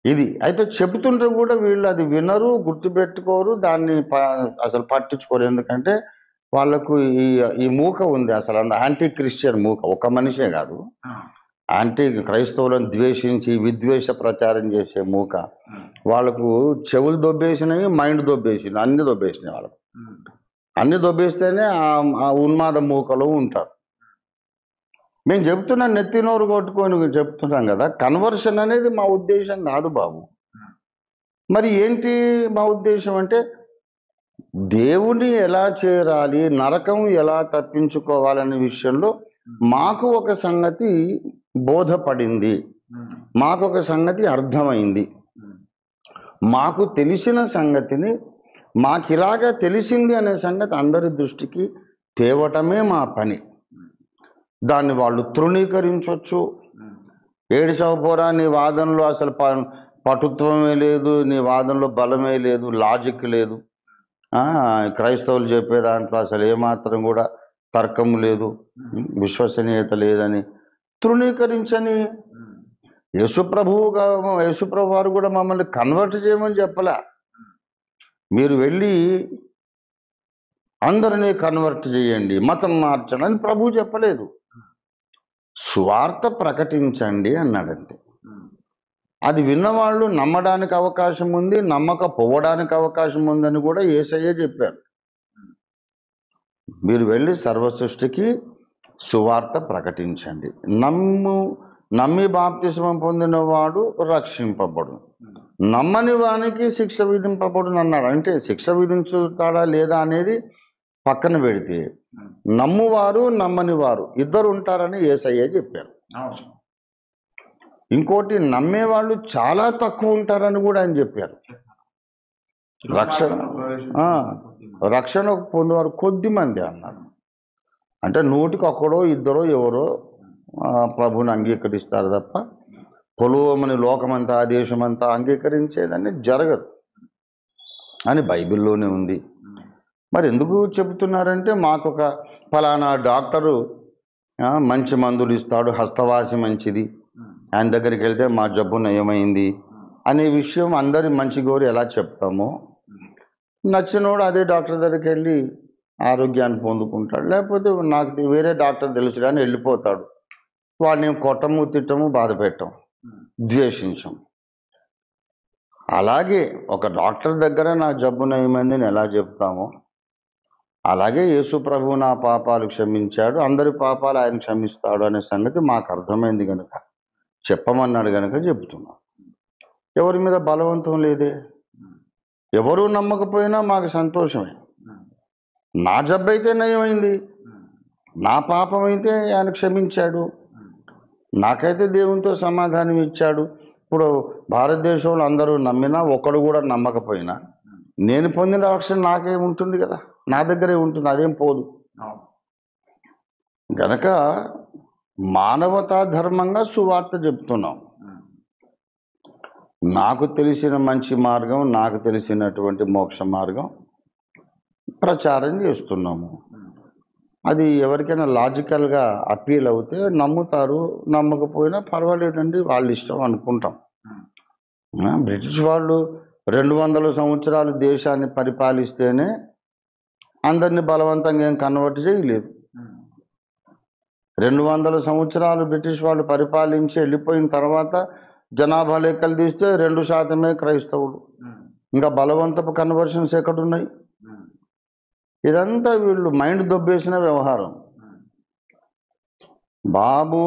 ఇది అయితే చెబుతుంటే కూడా వీళ్ళు అది వినరు, గుర్తుపెట్టుకోరు, దాన్ని అసలు పట్టించుకోరు. ఎందుకంటే వాళ్ళకు ఈ మూక ఉంది, అసలు యాంటీ క్రిస్టియన్ మూక. ఒక మనిషే కాదు, యాంటీ క్రైస్తవులను ద్వేషించి విద్వేష ప్రచారం చేసే మూక. వాళ్ళకు చెవులు దొబ్బేసినాయి, మైండ్ దొబ్బేసినాయి, అన్ని దొబ్బేసినాయి. వాళ్ళకు అన్ని దొబ్బేస్తేనే ఆ ఉన్మాద మూకలో ఉంటారు. మేము చెప్తున్నాం, నెత్తినోరు కొట్టుకొని చెప్తున్నాం కదా. కన్వర్షన్ అనేది మా ఉద్దేశం కాదు బాబు. మరి ఏంటి మా ఉద్దేశం అంటే, దేవుని ఎలా చేరాలి, నరకం ఎలా తప్పించుకోవాలనే విషయంలో మాకు ఒక సంగతి బోధపడింది, మాకు ఒక సంగతి అర్థమైంది. మాకు తెలిసిన సంగతిని మాకిలాగా తెలిసింది అనే సంగతి అందరి దృష్టికి తేవటమే మా పని. దాన్ని వాళ్ళు తృణీకరించవచ్చు. ఏడిసవపోరా, నీ వాదనలో అసలు పటుత్వమే లేదు, నీ వాదనలో బలమే లేదు, లాజిక్ లేదు, క్రైస్తవులు చెప్పే దాంట్లో అసలు ఏమాత్రం కూడా తర్కం లేదు, విశ్వసనీయత లేదని తృణీకరించని. యేసుప్రభు వారు కూడా మమ్మల్ని కన్వర్ట్ చేయమని చెప్పలే. మీరు వెళ్ళి అందరినీ కన్వర్ట్ చేయండి, మతం మార్చండి అని ప్రభు చెప్పలేదు. సువార్త ప్రకటించండి అన్నాడంతే. అది విన్నవాళ్ళు నమ్మడానికి అవకాశం ఉంది, నమ్మకపోవడానికి అవకాశం ఉందని కూడా యేసయ్య చెప్పారు. మీరు వెళ్ళి సర్వసృష్టికి సువార్త ప్రకటించండి. నమ్మి బాప్తిస్మం పొందిన వాడు రక్షింపబడు, నమ్మని వానికి శిక్ష విధింపబడును అన్నాడు. అంటే శిక్ష విధించుతాడా లేదా అనేది పక్కన పెడితే, నమ్మువారు నమ్మని వారు ఇద్దరు ఉంటారని యేసయ్య చెప్పారు. ఇంకోటి, నమ్మేవాళ్ళు చాలా తక్కువ ఉంటారని కూడా ఆయన చెప్పారు. రక్షణ పొందేవారు కొద్ది మంది అన్నారు. అంటే 100కి 1 2 ఎవరో ప్రభుని అంగీకరిస్తారు తప్ప పొలోమని లోకమంతా దేశమంతా అంగీకరించేదని జరగదు అని బైబిల్లోనే ఉంది. మరి ఎందుకు చెబుతున్నారంటే, మాకు ఒక ఫలానా డాక్టరు మంచి మందులు ఇస్తాడు, హస్తవాసి మంచిది, ఆయన దగ్గరికి వెళ్తే మా జబ్బు నయమైంది అనే విషయం అందరి మంచి గోరి ఎలా చెప్తామో, నచ్చినోడు అదే డాక్టర్ దగ్గరికి వెళ్ళి ఆరోగ్యాన్ని పొందుకుంటాడు. లేకపోతే నాకు వేరే డాక్టర్ తెలుసు కానీ వెళ్ళిపోతాడు. వాడిని కొట్టము, తిట్టము, బాధ పెట్టం, ద్వేషించం. అలాగే ఒక డాక్టర్ దగ్గర నా జబ్బు నయమైంది అని ఎలా చెప్తామో, అలాగే యేసు ప్రభు నా పాపాలు క్షమించాడు, అందరి పాపాలు ఆయన క్షమిస్తాడు అనే సంగతి మాకు అర్థమైంది కనుక చెప్పమన్నాడు కనుక చెప్తున్నాం. ఎవరి మీద బలవంతం లేదే. ఎవరూ నమ్మకపోయినా మాకు సంతోషమే. నా జబ్బు అయితే నయమైంది, నా పాపం అయితే ఆయన క్షమించాడు, నాకైతే దేవునితో సమాధానం ఇచ్చాడు. ఇప్పుడు భారతదేశంలో అందరూ నమ్మినా, ఒకడు కూడా నమ్మకపోయినా, నేను పొందిన రక్షణ నాకేముంటుంది కదా, నా దగ్గరే ఉంటుంది, అదేం పోదు. గనక మానవతా ధర్మంగా సువార్త చెప్తున్నాం. నాకు తెలిసిన మంచి మార్గం, నాకు తెలిసినటువంటి మోక్ష మార్గం ప్రచారం చేస్తున్నాము. అది ఎవరికైనా లాజికల్గా అప్పీల్ అవుతే నమ్ముతారు, నమ్మకపోయినా పర్వాలేదండి, వాళ్ళ ఇష్టం అనుకుంటాం. బ్రిటిష్ వాళ్ళు 200 సంవత్సరాలు దేశాన్ని పరిపాలిస్తేనే అందరినీ బలవంతంగా ఏం కన్వర్ట్ చేయలేదు. 200 సంవత్సరాలు బ్రిటిష్ వాళ్ళు పరిపాలించి వెళ్ళిపోయిన తర్వాత జనాభా లెక్కలు తీస్తే 2% క్రైస్తవులు. ఇంకా బలవంతపు కన్వర్షన్స్ ఎక్కడున్నాయి? ఇదంతా వీళ్ళు మైండ్ దొబ్బేసిన వ్యవహారం. బాబు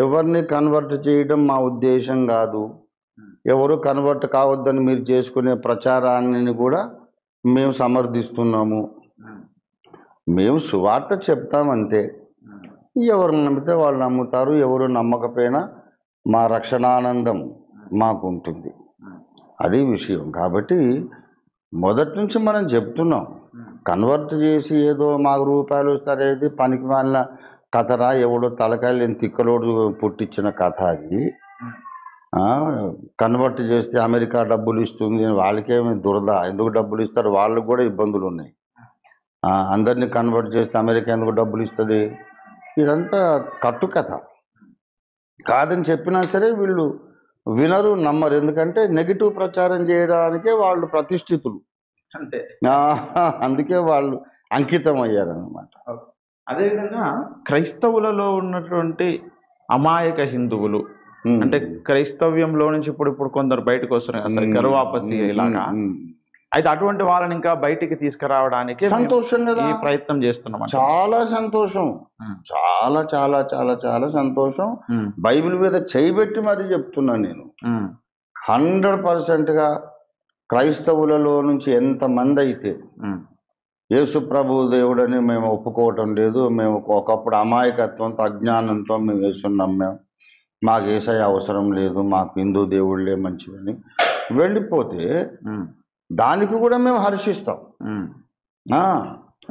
ఎవరిని కన్వర్ట్ చేయడం మా ఉద్దేశం కాదు. ఎవరు కన్వర్ట్ కావద్దని మీరు చేసుకునే ప్రచారాన్ని కూడా మేము సమర్థిస్తున్నాము. మేము సువార్త చెప్తామంతే. ఎవరు నమ్మితే వాళ్ళు నమ్ముతారు, ఎవరు నమ్మకపోయినా మా రక్షణానందం మాకు ఉంటుంది. అది విషయం. కాబట్టి మొదటి నుంచి మనం చెప్తున్నాం, కన్వర్ట్ చేసి ఏదో మాకు రూపాయలు వస్తారేది పనికి మాలిన కథరా, ఎవడో తలకాయలు లేని తిక్కలోడు పుట్టించిన కథ అది. కన్వర్ట్ చేస్తే అమెరికా డబ్బులు ఇస్తుంది, వాళ్ళకేమి దురద, ఎందుకు డబ్బులు ఇస్తారు, వాళ్ళకు కూడా ఇబ్బందులు ఉన్నాయి. అందరినీ కన్వర్ట్ చేస్తే అమెరికా ఎందుకు డబ్బులు ఇస్తుంది, ఇదంతా కట్టుకథ. కాదని చెప్పినా సరే వీళ్ళు వినరు, నమ్మరు. ఎందుకంటే నెగిటివ్ ప్రచారం చేయడానికే వాళ్ళు ప్రతిష్ఠితులు, అంతే. అందుకే వాళ్ళు అంకితం అయ్యారనమాట. అదేవిధంగా క్రైస్తవులలో ఉన్నటువంటి అమాయక హిందువులు, అంటే క్రైస్తవ్యంలో నుంచి ఇప్పుడు కొందరు బయటకు వస్తున్నారు అసలు గర్వాపసి ఇలాగా. అయితే అటువంటి వాళ్ళని ఇంకా బయటికి తీసుకురావడానికి సంతోషం కదా, ఈ ప్రయత్నం చేస్తున్నాం. చాలా సంతోషం, చాలా చాలా చాలా చాలా సంతోషం. బైబిల్ మీద చేయబెట్టి మరీ చెప్తున్నా నేను. 100%గా క్రైస్తవులలో నుంచి ఎంతమంది అయితే యేసు ప్రభు దేవుడని మేము ఒప్పుకోవటం లేదు, మేము ఒకప్పుడు అమాయకత్వంతో అజ్ఞానంతో మేము యేసుని నమ్మాం, మాకు యేసయ్య అవసరం లేదు, మాకు హిందూ దేవుళ్ళే మంచిదని వెళ్ళిపోతే దానికి కూడా మేము హర్షిస్తాం.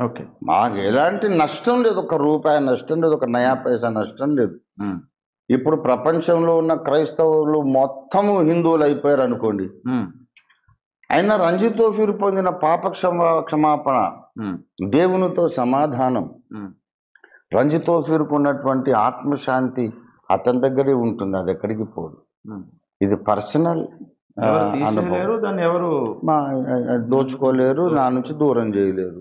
ఓకే, మాకు ఎలాంటి నష్టం లేదు, ఒక రూపాయి నష్టం లేదు, ఒక నయా పైసా నష్టం లేదు. ఇప్పుడు ప్రపంచంలో ఉన్న క్రైస్తవులు మొత్తము హిందువులు అయిపోయారు అనుకోండి, అయినా రంజిత్ తోఫీర్ పొందిన పాప క్షమాపణ, దేవునితో సమాధానం, రంజిత్ తోఫీర్కు ఉన్నటువంటి ఆత్మశాంతి అతని దగ్గరే ఉంటుంది, అది ఎక్కడికి పోదు. ఇది పర్సనల్ అనుభవం, దాన్ని ఎవరు దోచుకోలేరు, నా నుంచి దూరం చేయలేరు.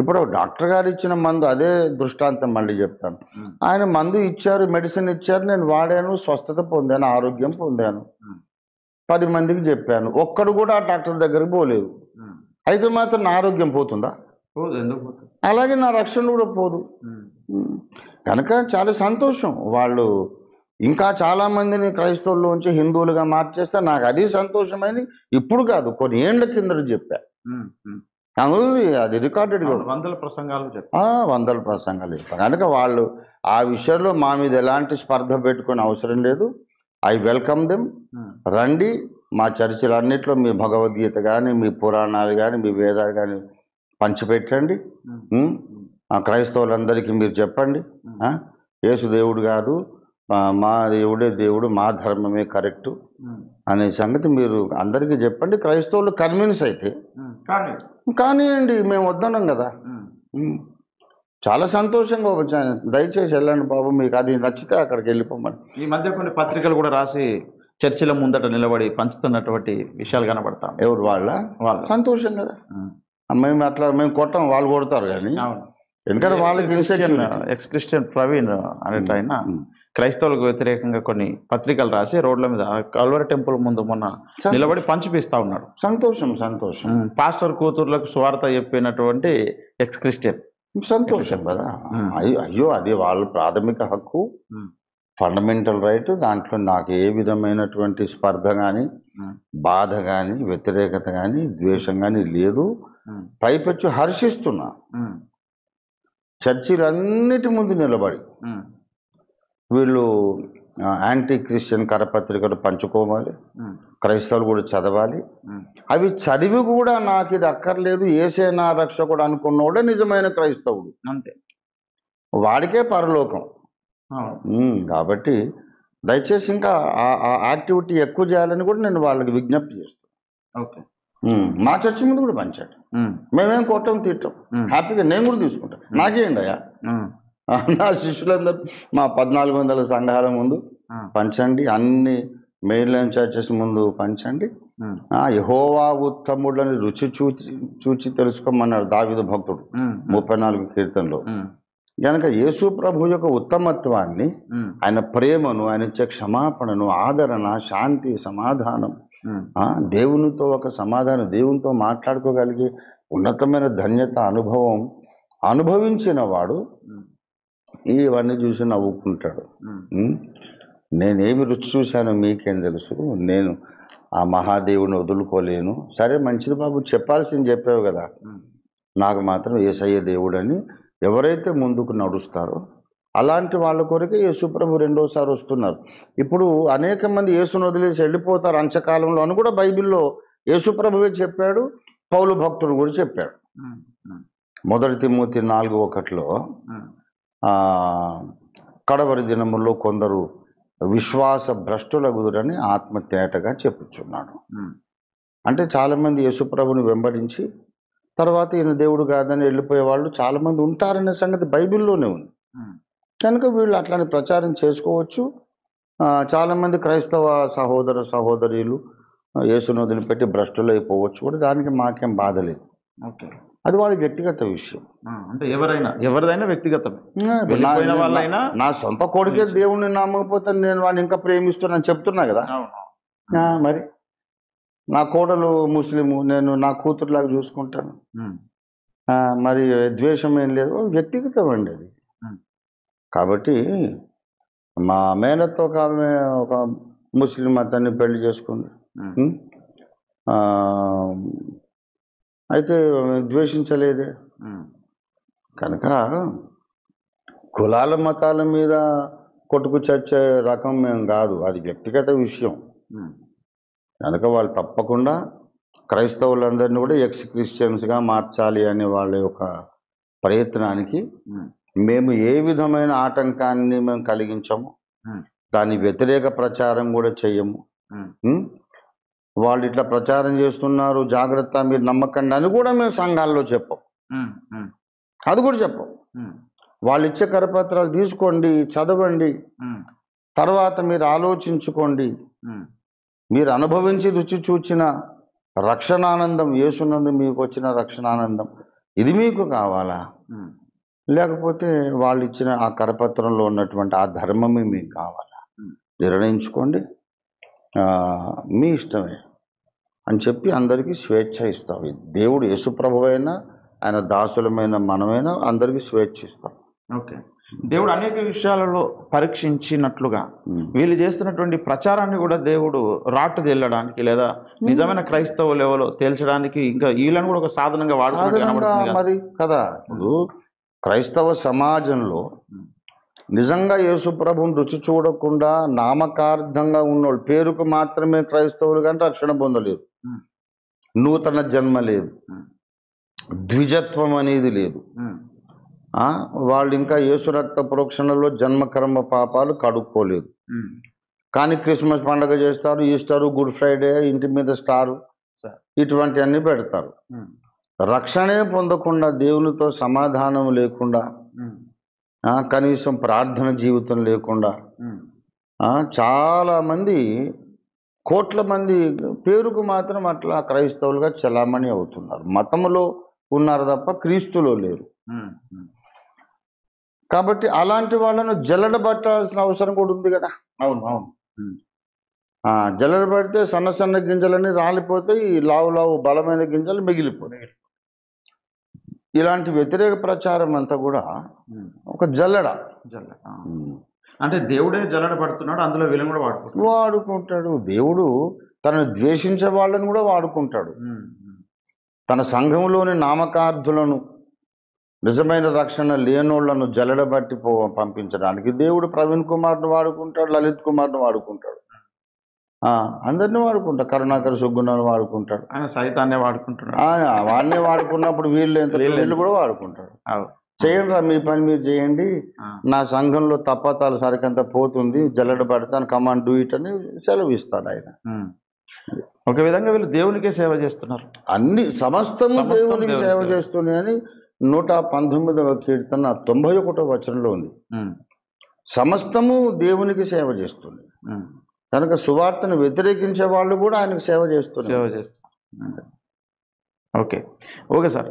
ఇప్పుడు డాక్టర్ గారు ఇచ్చిన మందు, అదే దృష్టాంతం మళ్ళీ చెప్తాను. ఆయన మందు ఇచ్చారు, మెడిసిన్ ఇచ్చారు, నేను వాడాను, స్వస్థత పొందాను, ఆరోగ్యం పొందాను, 10 మందికి చెప్పాను, ఒక్కడు కూడా ఆ డాక్టర్ దగ్గరికి పోలేదు. అయితే మాత్రం నా ఆరోగ్యం పోతుందా? అలాగే నా రక్షణ కూడా పోదు. కనుక చాలా సంతోషం. వాళ్ళు ఇంకా చాలామందిని క్రైస్తవుల్లోంచి హిందువులుగా మార్చేస్తే నాకు అది సంతోషమైంది. ఇప్పుడు కాదు, కొన్ని ఏళ్ల కింద చెప్పా, అది రికార్డెడ్, 100 ప్రసంగాలు చెప్పాను. కనుక వాళ్ళు ఆ విషయంలో మా మీద ఎలాంటి స్పర్ధ పెట్టుకునే అవసరం లేదు. I welcome them. రండి, మా చర్చిలు అన్నిట్లో మీ భగవద్గీత కానీ, మీ పురాణాలు కానీ, మీ వేదాలు కానీ పంచిపెట్టండి. క్రైస్తవులందరికీ మీరు చెప్పండి, యేసు దేవుడు కాదు, మా దేవుడే దేవుడు, మా ధర్మమే కరెక్టు అనే సంగతి మీరు అందరికీ చెప్పండి. క్రైస్తవులు కన్విన్స్ అయితే కానివ్వండి, మేము వద్దన్నాం కదా. చాలా సంతోషంగా దయచేసి వెళ్ళండి బాబు, మీకు అది నచ్చితే అక్కడికి వెళ్ళిపోమని. ఈ మధ్య కొన్ని పత్రికలు కూడా రాసి చర్చిల ముందట నిలబడి పంచుతున్నటువంటి విషయాలు కనబడతాం. ఎవరు వాళ్ళ సంతోషం కదా. మేము కొట్టాం, వాళ్ళు కొడతారు. కానీ ఎందుకంటే వాళ్ళకి ఎక్స్ క్రిస్టియన్ ప్రవీణ్ అనేట ఆయన క్రైస్తవులకు వ్యతిరేకంగా కొన్ని పత్రికలు రాసి రోడ్ల మీద కల్వరి టెంపుల్ ముందు మొన్న నిలబడి పంచిపిస్తా ఉన్నాడు. సంతోషం. పాస్టర్ కూతుర్లకు స్వార్థ చెప్పినటువంటి ఎక్స్ క్రిస్టియన్. సంతోషం కదా. అయ్యో, అది వాళ్ళ ప్రాథమిక హక్కు, ఫండమెంటల్ రైట్. దాంట్లో నాకు ఏ విధమైనటువంటి స్పర్ధ కానీ, బాధ కానీ, వ్యతిరేకత కానీ, ద్వేషం కానీ లేదు. పైపెచ్చు హర్షిస్తున్నా. చర్చిలన్నిటి ముందు నిలబడి వీళ్ళు యాంటీ క్రిస్టియన్ కరపత్రికలు పంచుకోవాలి, క్రైస్తవులు కూడా చదవాలి. అవి చదివి కూడా నాకు ఇది అక్కర్లేదు, యేసే నా రక్షకుడు అనుకున్నవాడే నిజమైన క్రైస్తవుడు, అంతే, వాడికే పరలోకం. కాబట్టి దయచేసి ఇంకా ఆ యాక్టివిటీ ఎక్కువ చేయాలని కూడా నేను వాళ్ళకి విజ్ఞప్తి చేస్తాను. ఓకే, మా చర్చి ముందు కూడా పంచాడు. మేమేం కొట్టం, తిట్టాం, హ్యాపీగా నేను కూడా తీసుకుంటాను. నాకేండి అయ్యా, నా శిష్యులందరూ మా 1400 సంఘాల ముందు పంచండి, అన్ని మెయిన్లైన్ చర్చెస్ ముందు పంచండి. యెహోవా ఉత్తముడని రుచి చూచి తెలుసుకోమన్నాడు దావీదు భక్తుడు 34 కీర్తనలో. కనుక యేసు ప్రభు యొక్క ఉత్తమత్వాన్ని, ఆయన ప్రేమను, ఆయన ఇచ్చే క్షమాపణను, ఆదరణ, శాంతి, సమాధానం, దేవునితో ఒక సమాధానం, దేవునితో మాట్లాడుకోగలిగే ఉన్నతమైన ధన్యత, అనుభవం అనుభవించిన వాడు ఇవన్నీ చూసి నవ్వుకుంటాడు. నేనేమి రుచి చూశానో మీకేం తెలుసు, నేను ఆ మహాదేవుని వదులుకోలేను. సరే మంచిది బాబు, చెప్పాల్సింది చెప్పావు కదా, నాకు మాత్రం యేసయ్య దేవుడని ఎవరైతే ముందుకు నడుస్తారో అలాంటి వాళ్ళ కొరకే యేసుప్రభు రెండోసారి వస్తున్నారు. ఇప్పుడు అనేక మంది యేసును వదిలేసి వెళ్ళిపోతారు అంచకాలంలో అని కూడా బైబిల్లో యేసుప్రభువే చెప్పాడు, పౌలు భక్తుడు కూడా చెప్పాడు. 1 తిమోతి 4:1 కడవరి దినముల్లో కొందరు విశ్వాస భ్రష్టులగుదురని ఆత్మ తేటగా చెప్పుచున్నాడు. అంటే చాలామంది యేసుప్రభుని వెంబడించి తర్వాత ఈయన దేవుడు కాదని వెళ్ళిపోయే వాళ్ళు చాలామంది ఉంటారనే సంగతి బైబిల్లోనే ఉంది. కనుక వీళ్ళు అట్లానే ప్రచారం చేసుకోవచ్చు. చాలామంది క్రైస్తవ సహోదర సహోదరీలు యేసును వదిలిపెట్టి భ్రష్టులు అయిపోవచ్చు కూడా, దానికి మాకేం బాధ లేదు. ఓకే, అది వాళ్ళ వ్యక్తిగత విషయం. అంటే ఎవరిదైనా వ్యక్తిగతం. నా సొంత కొడుకే దేవుణ్ణి నమ్మకపోతే నేను వాడిని ఇంకా ప్రేమిస్తున్నాను చెప్తున్నా కదా. మరి నా కోడలు ముస్లిము, నేను నా కూతురులాగా చూసుకుంటాను. మరి ద్వేషం ఏం లేదు, వ్యక్తిగతం అండి అది. కాబట్టి మా మేనత్తో ఒక ముస్లిం అతన్ని పెళ్లి చేసుకుంది. అయితే ద్వేషించలేదే. కనుక కులాల మతాల మీద కొట్టుకు చచ్చే రకం మేము కాదు, అది వ్యక్తిగత విషయం. కనుక వాళ్ళు తప్పకుండా క్రైస్తవులందరినీ కూడా ఎక్స్ క్రిస్టియన్స్గా మార్చాలి అనే వాళ్ళ యొక్క ప్రయత్నానికి మేము ఏ విధమైన ఆటంకాన్ని మేము కలిగించము, దాని వ్యతిరేక ప్రచారం కూడా చెయ్యము. వాళ్ళు ఇట్లా ప్రచారం చేస్తున్నారు జాగ్రత్త మీరు నమ్మకండి అని కూడా మేము సంఘాల్లో చెప్పం, అది కూడా చెప్పం. వాళ్ళు ఇచ్చే కరపత్రాలు తీసుకోండి, చదవండి, తర్వాత మీరు ఆలోచించుకోండి. మీరు అనుభవించి రుచి చూచిన రక్షణానందం, యేసునందు మీకు వచ్చిన రక్షణానందం ఇది మీకు కావాలా, లేకపోతే వాళ్ళు ఇచ్చిన ఆ కరపత్రంలో ఉన్నటువంటి ఆ ధర్మమే మీకు కావాలా, నిర్ణయించుకోండి, మీ ఇష్టమే అని చెప్పి అందరికీ స్వేచ్ఛ ఇస్తాం. దేవుడు యేసుప్రభు అయినా ఆయన దాసులమైన మనమైనా అందరికీ స్వేచ్ఛ ఇస్తాం. ఓకే, దేవుడు అనేక విషయాలలో పరీక్షించినట్లుగా వీళ్ళు చేస్తున్నటువంటి ప్రచారాన్ని కూడా దేవుడు రాటు తేలడానికి లేదా నిజమైన క్రైస్తవులు ఎవరో తేల్చడానికి ఇంకా వీళ్ళని కూడా ఒక సాధనంగా వాడుతున్నారు మరి కదా. ఇప్పుడు క్రైస్తవ సమాజంలో నిజంగా యేసుప్రభుని రుచి చూడకుండా నామకార్థంగా ఉన్నోళ్ళు, పేరుకు మాత్రమే క్రైస్తవులు కానీ రక్షణ పొందలేదు, నూతన జన్మ లేదు, ద్విజత్వం అనేది లేదు. వాళ్ళు ఇంకా యేసు రక్త ప్రోక్షణలో జన్మకర్మ పాపాలు కడుక్కోలేదు. కానీ క్రిస్మస్ పండుగ చేస్తారు, ఈస్టరు, గుడ్ ఫ్రైడే, ఇంటి మీద స్టారు, ఇటువంటివన్నీ పెడతారు. రక్షణే పొందకుండా, దేవునితో సమాధానం లేకుండా, కనీసం ప్రార్థన జీవితం లేకుండా చాలామంది, కోట్ల మంది పేరుకు మాత్రం అట్లా క్రైస్తవులుగా చలామణి అవుతున్నారు. మతములో ఉన్నారు తప్ప క్రీస్తులో లేరు. కాబట్టి అలాంటి వాళ్ళను జల్లడబట్టాల్సిన అవసరం కూడా ఉంది కదా. అవును. జల్లడబడితే సన్న సన్న గింజలన్నీ రాలిపోతాయి, లావు బలమైన గింజలు మిగిలిపోతాయి. ఇలాంటి వ్యతిరేక ప్రచారం అంతా కూడా ఒక జల్లడ. అంటే దేవుడే జల్లడ పడుతున్నాడు, అందులో వీళ్ళని కూడా వాడుకుంటాడు. దేవుడు తనను ద్వేషించే వాళ్ళని కూడా వాడుకుంటాడు. తన సంఘంలోని నామకార్థులను, నిజమైన రక్షణ లేనోళ్లను జల్లడబట్టి పంపించడానికి దేవుడు ప్రవీణ్ కుమార్ను వాడుకుంటాడు, లలిత్ కుమార్ను వాడుకుంటాడు, అందరినీ వాడుకుంటాడు, కరుణాకర్ సుగ్గుణను వాడుకుంటాడు, ఆయన సైతాన్నే వాడుకుంటాడు. వాడినే వాడుకున్నప్పుడు వీళ్ళు కూడా వాడుకుంటాడు. చేయండి రా, మీ పని మీరు చేయండి, నా సంఘంలో తప్పతాలు సరికంత పోతుంది, జల్లడ పడతాను, కమాండ్ డూ ఇట్ అని సెలవు ఇస్తాడు ఆయన. ఒక విధంగా వీళ్ళు దేవునికే సేవ చేస్తున్నారు. అన్ని సమస్తము దేవునికి సేవ చేస్తున్నాయి అని 119వ కీర్తన 91వ వచనంలో ఉంది. సమస్తము దేవునికి సేవ చేస్తుంది. కనుక సువార్తను వ్యతిరేకించే వాళ్ళు కూడా ఆయనకు సేవ చేస్తున్నారు. ఓకే సార్,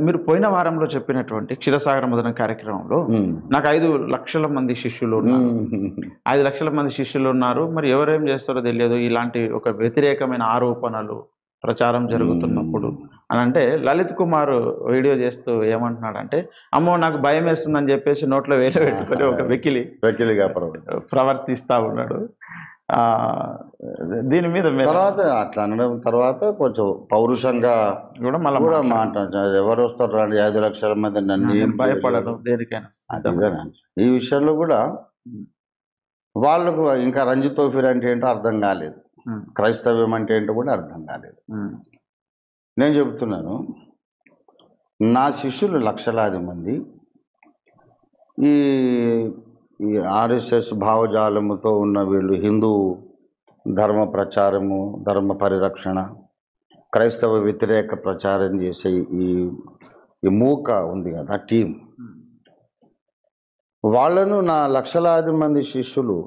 మీరు పోయిన వారంలో చెప్పినటువంటి క్షీరసాగర మదన కార్యక్రమంలో నాకు 5 లక్షల మంది శిష్యులు ఉన్నారు. 5 లక్షల మంది శిష్యులు ఉన్నారు. మరి ఎవరేం చేస్తారో తెలియదు, ఇలాంటి ఒక వ్యతిరేకమైన ఆరోపణలు, ప్రచారం జరుగుతున్నప్పుడు అని అంటే లలిత్ కుమార్ వీడియో చేస్తూ ఏమంటున్నాడంటే, అమ్మో నాకు భయం వేస్తుందని చెప్పేసి నోట్లో వేలు పెట్టుకొని ఒక వెకిలిగా ప్రవర్తిస్తా ఉన్నాడు. దీని మీద తర్వాత అట్లా అనడం తర్వాత కొంచెం పౌరుషంగా కూడా మళ్ళీ కూడా మాట్లాడారు. ఎవరు వస్తారు రండి 5 లక్షల మంది, నన్ను ఏం భయపడదు దేనికైనా. ఈ విషయంలో కూడా వాళ్ళకు ఇంకా రంజీ తోఫీర్ అంటే ఏంటో అర్థం కాలేదు, క్రైస్తవ్యం అంటే ఏంటో కూడా అర్థం కాలేదు. నేను చెబుతున్నాను, నా శిష్యులు లక్షలాది మంది ఈ ఆర్ఎస్ఎస్ భావజాలముతో ఉన్న వీళ్ళు హిందూ ధర్మ ప్రచారము, ధర్మ పరిరక్షణ, క్రైస్తవ వ్యతిరేక ప్రచారం చేసే ఈ మూక ఉంది కదా టీం, వాళ్ళను నా లక్షలాది మంది శిష్యులు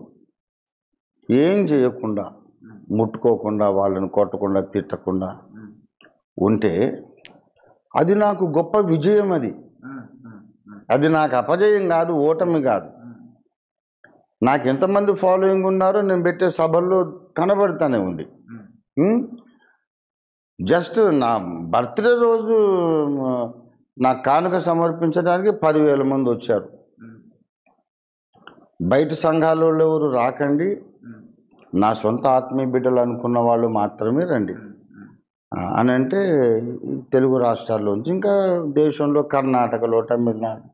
ఏం చేయకుండా, ముట్టుకోకుండా, వాళ్ళను కొట్టకుండా, తిట్టకుండా ఉంటే అది నాకు గొప్ప విజయం. అది నాకు అపజయం కాదు, ఓటమి కాదు. నాకు ఎంతమంది ఫాలోయింగ్ ఉన్నారో నేను పెట్టే సభల్లో కనబడుతూనే ఉంది. జస్ట్ నా బర్త్డే రోజు నా కానుక సమర్పించడానికి 10,000 మంది వచ్చారు. బయట సంఘాలలో ఎవరు రాకండి, నా సొంత ఆత్మీయ బిడ్డలు అనుకున్న వాళ్ళు మాత్రమే రండి అని అంటే, తెలుగు రాష్ట్రాల్లోంచి ఇంకా దేశంలో కర్ణాటకలో, తమిళనాడు,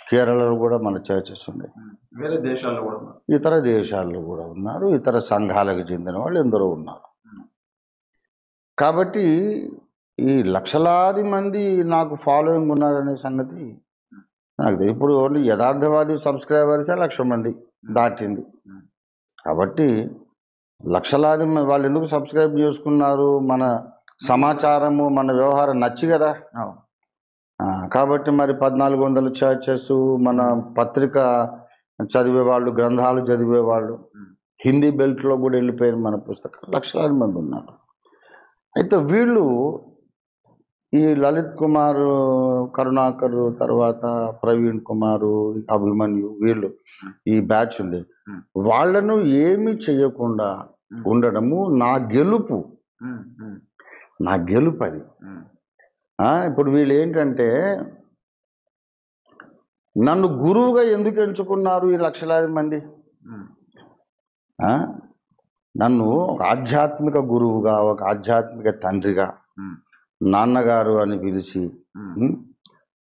కేరళలో కూడా మన చర్చెస్ ఉన్నాయి. వేరే దేశాల్లో కూడా ఇతర దేశాల్లో కూడా ఉన్నారు, ఇతర సంఘాలకు చెందిన వాళ్ళు ఎందరో ఉన్నారు. కాబట్టి ఈ లక్షలాది మంది నాకు ఫాలోయింగ్ ఉన్నారనే సంగతి నాకు తెలియదు. ఇప్పుడు ఓన్లీ యథార్థవాది సబ్స్క్రైబర్సే 1,00,000 మంది దాటింది. కాబట్టి లక్షలాది వాళ్ళు ఎందుకు సబ్స్క్రైబ్ చేసుకున్నారు? మన సమాచారము, మన వ్యవహారం నచ్చి కదా. కాబట్టి మరి 1,400 చర్చెస్, మన పత్రిక చదివేవాళ్ళు, గ్రంథాలు చదివేవాళ్ళు, హిందీ బెల్ట్లో కూడా వెళ్ళిపోయారు మన పుస్తకాలు, లక్షలాది మంది ఉన్నారు. అయితే వీళ్ళు ఈ లలిత్ కుమార్, కరుణాకర్, తర్వాత ప్రవీణ్ కుమారు, అభిమన్యు, వీళ్ళు ఈ బ్యాచ్ ఉంది, వాళ్ళను ఏమి చేయకుండా ఉండడము నా గెలుపు అది. ఇప్పుడు వీళ్ళు ఏంటంటే, నన్ను గురువుగా ఎందుకు ఎంచుకున్నారు ఈ లక్షలాది మంది? నన్ను ఒక ఆధ్యాత్మిక గురువుగా, ఒక ఆధ్యాత్మిక తండ్రిగా, నాన్నగారు అని పిలిచి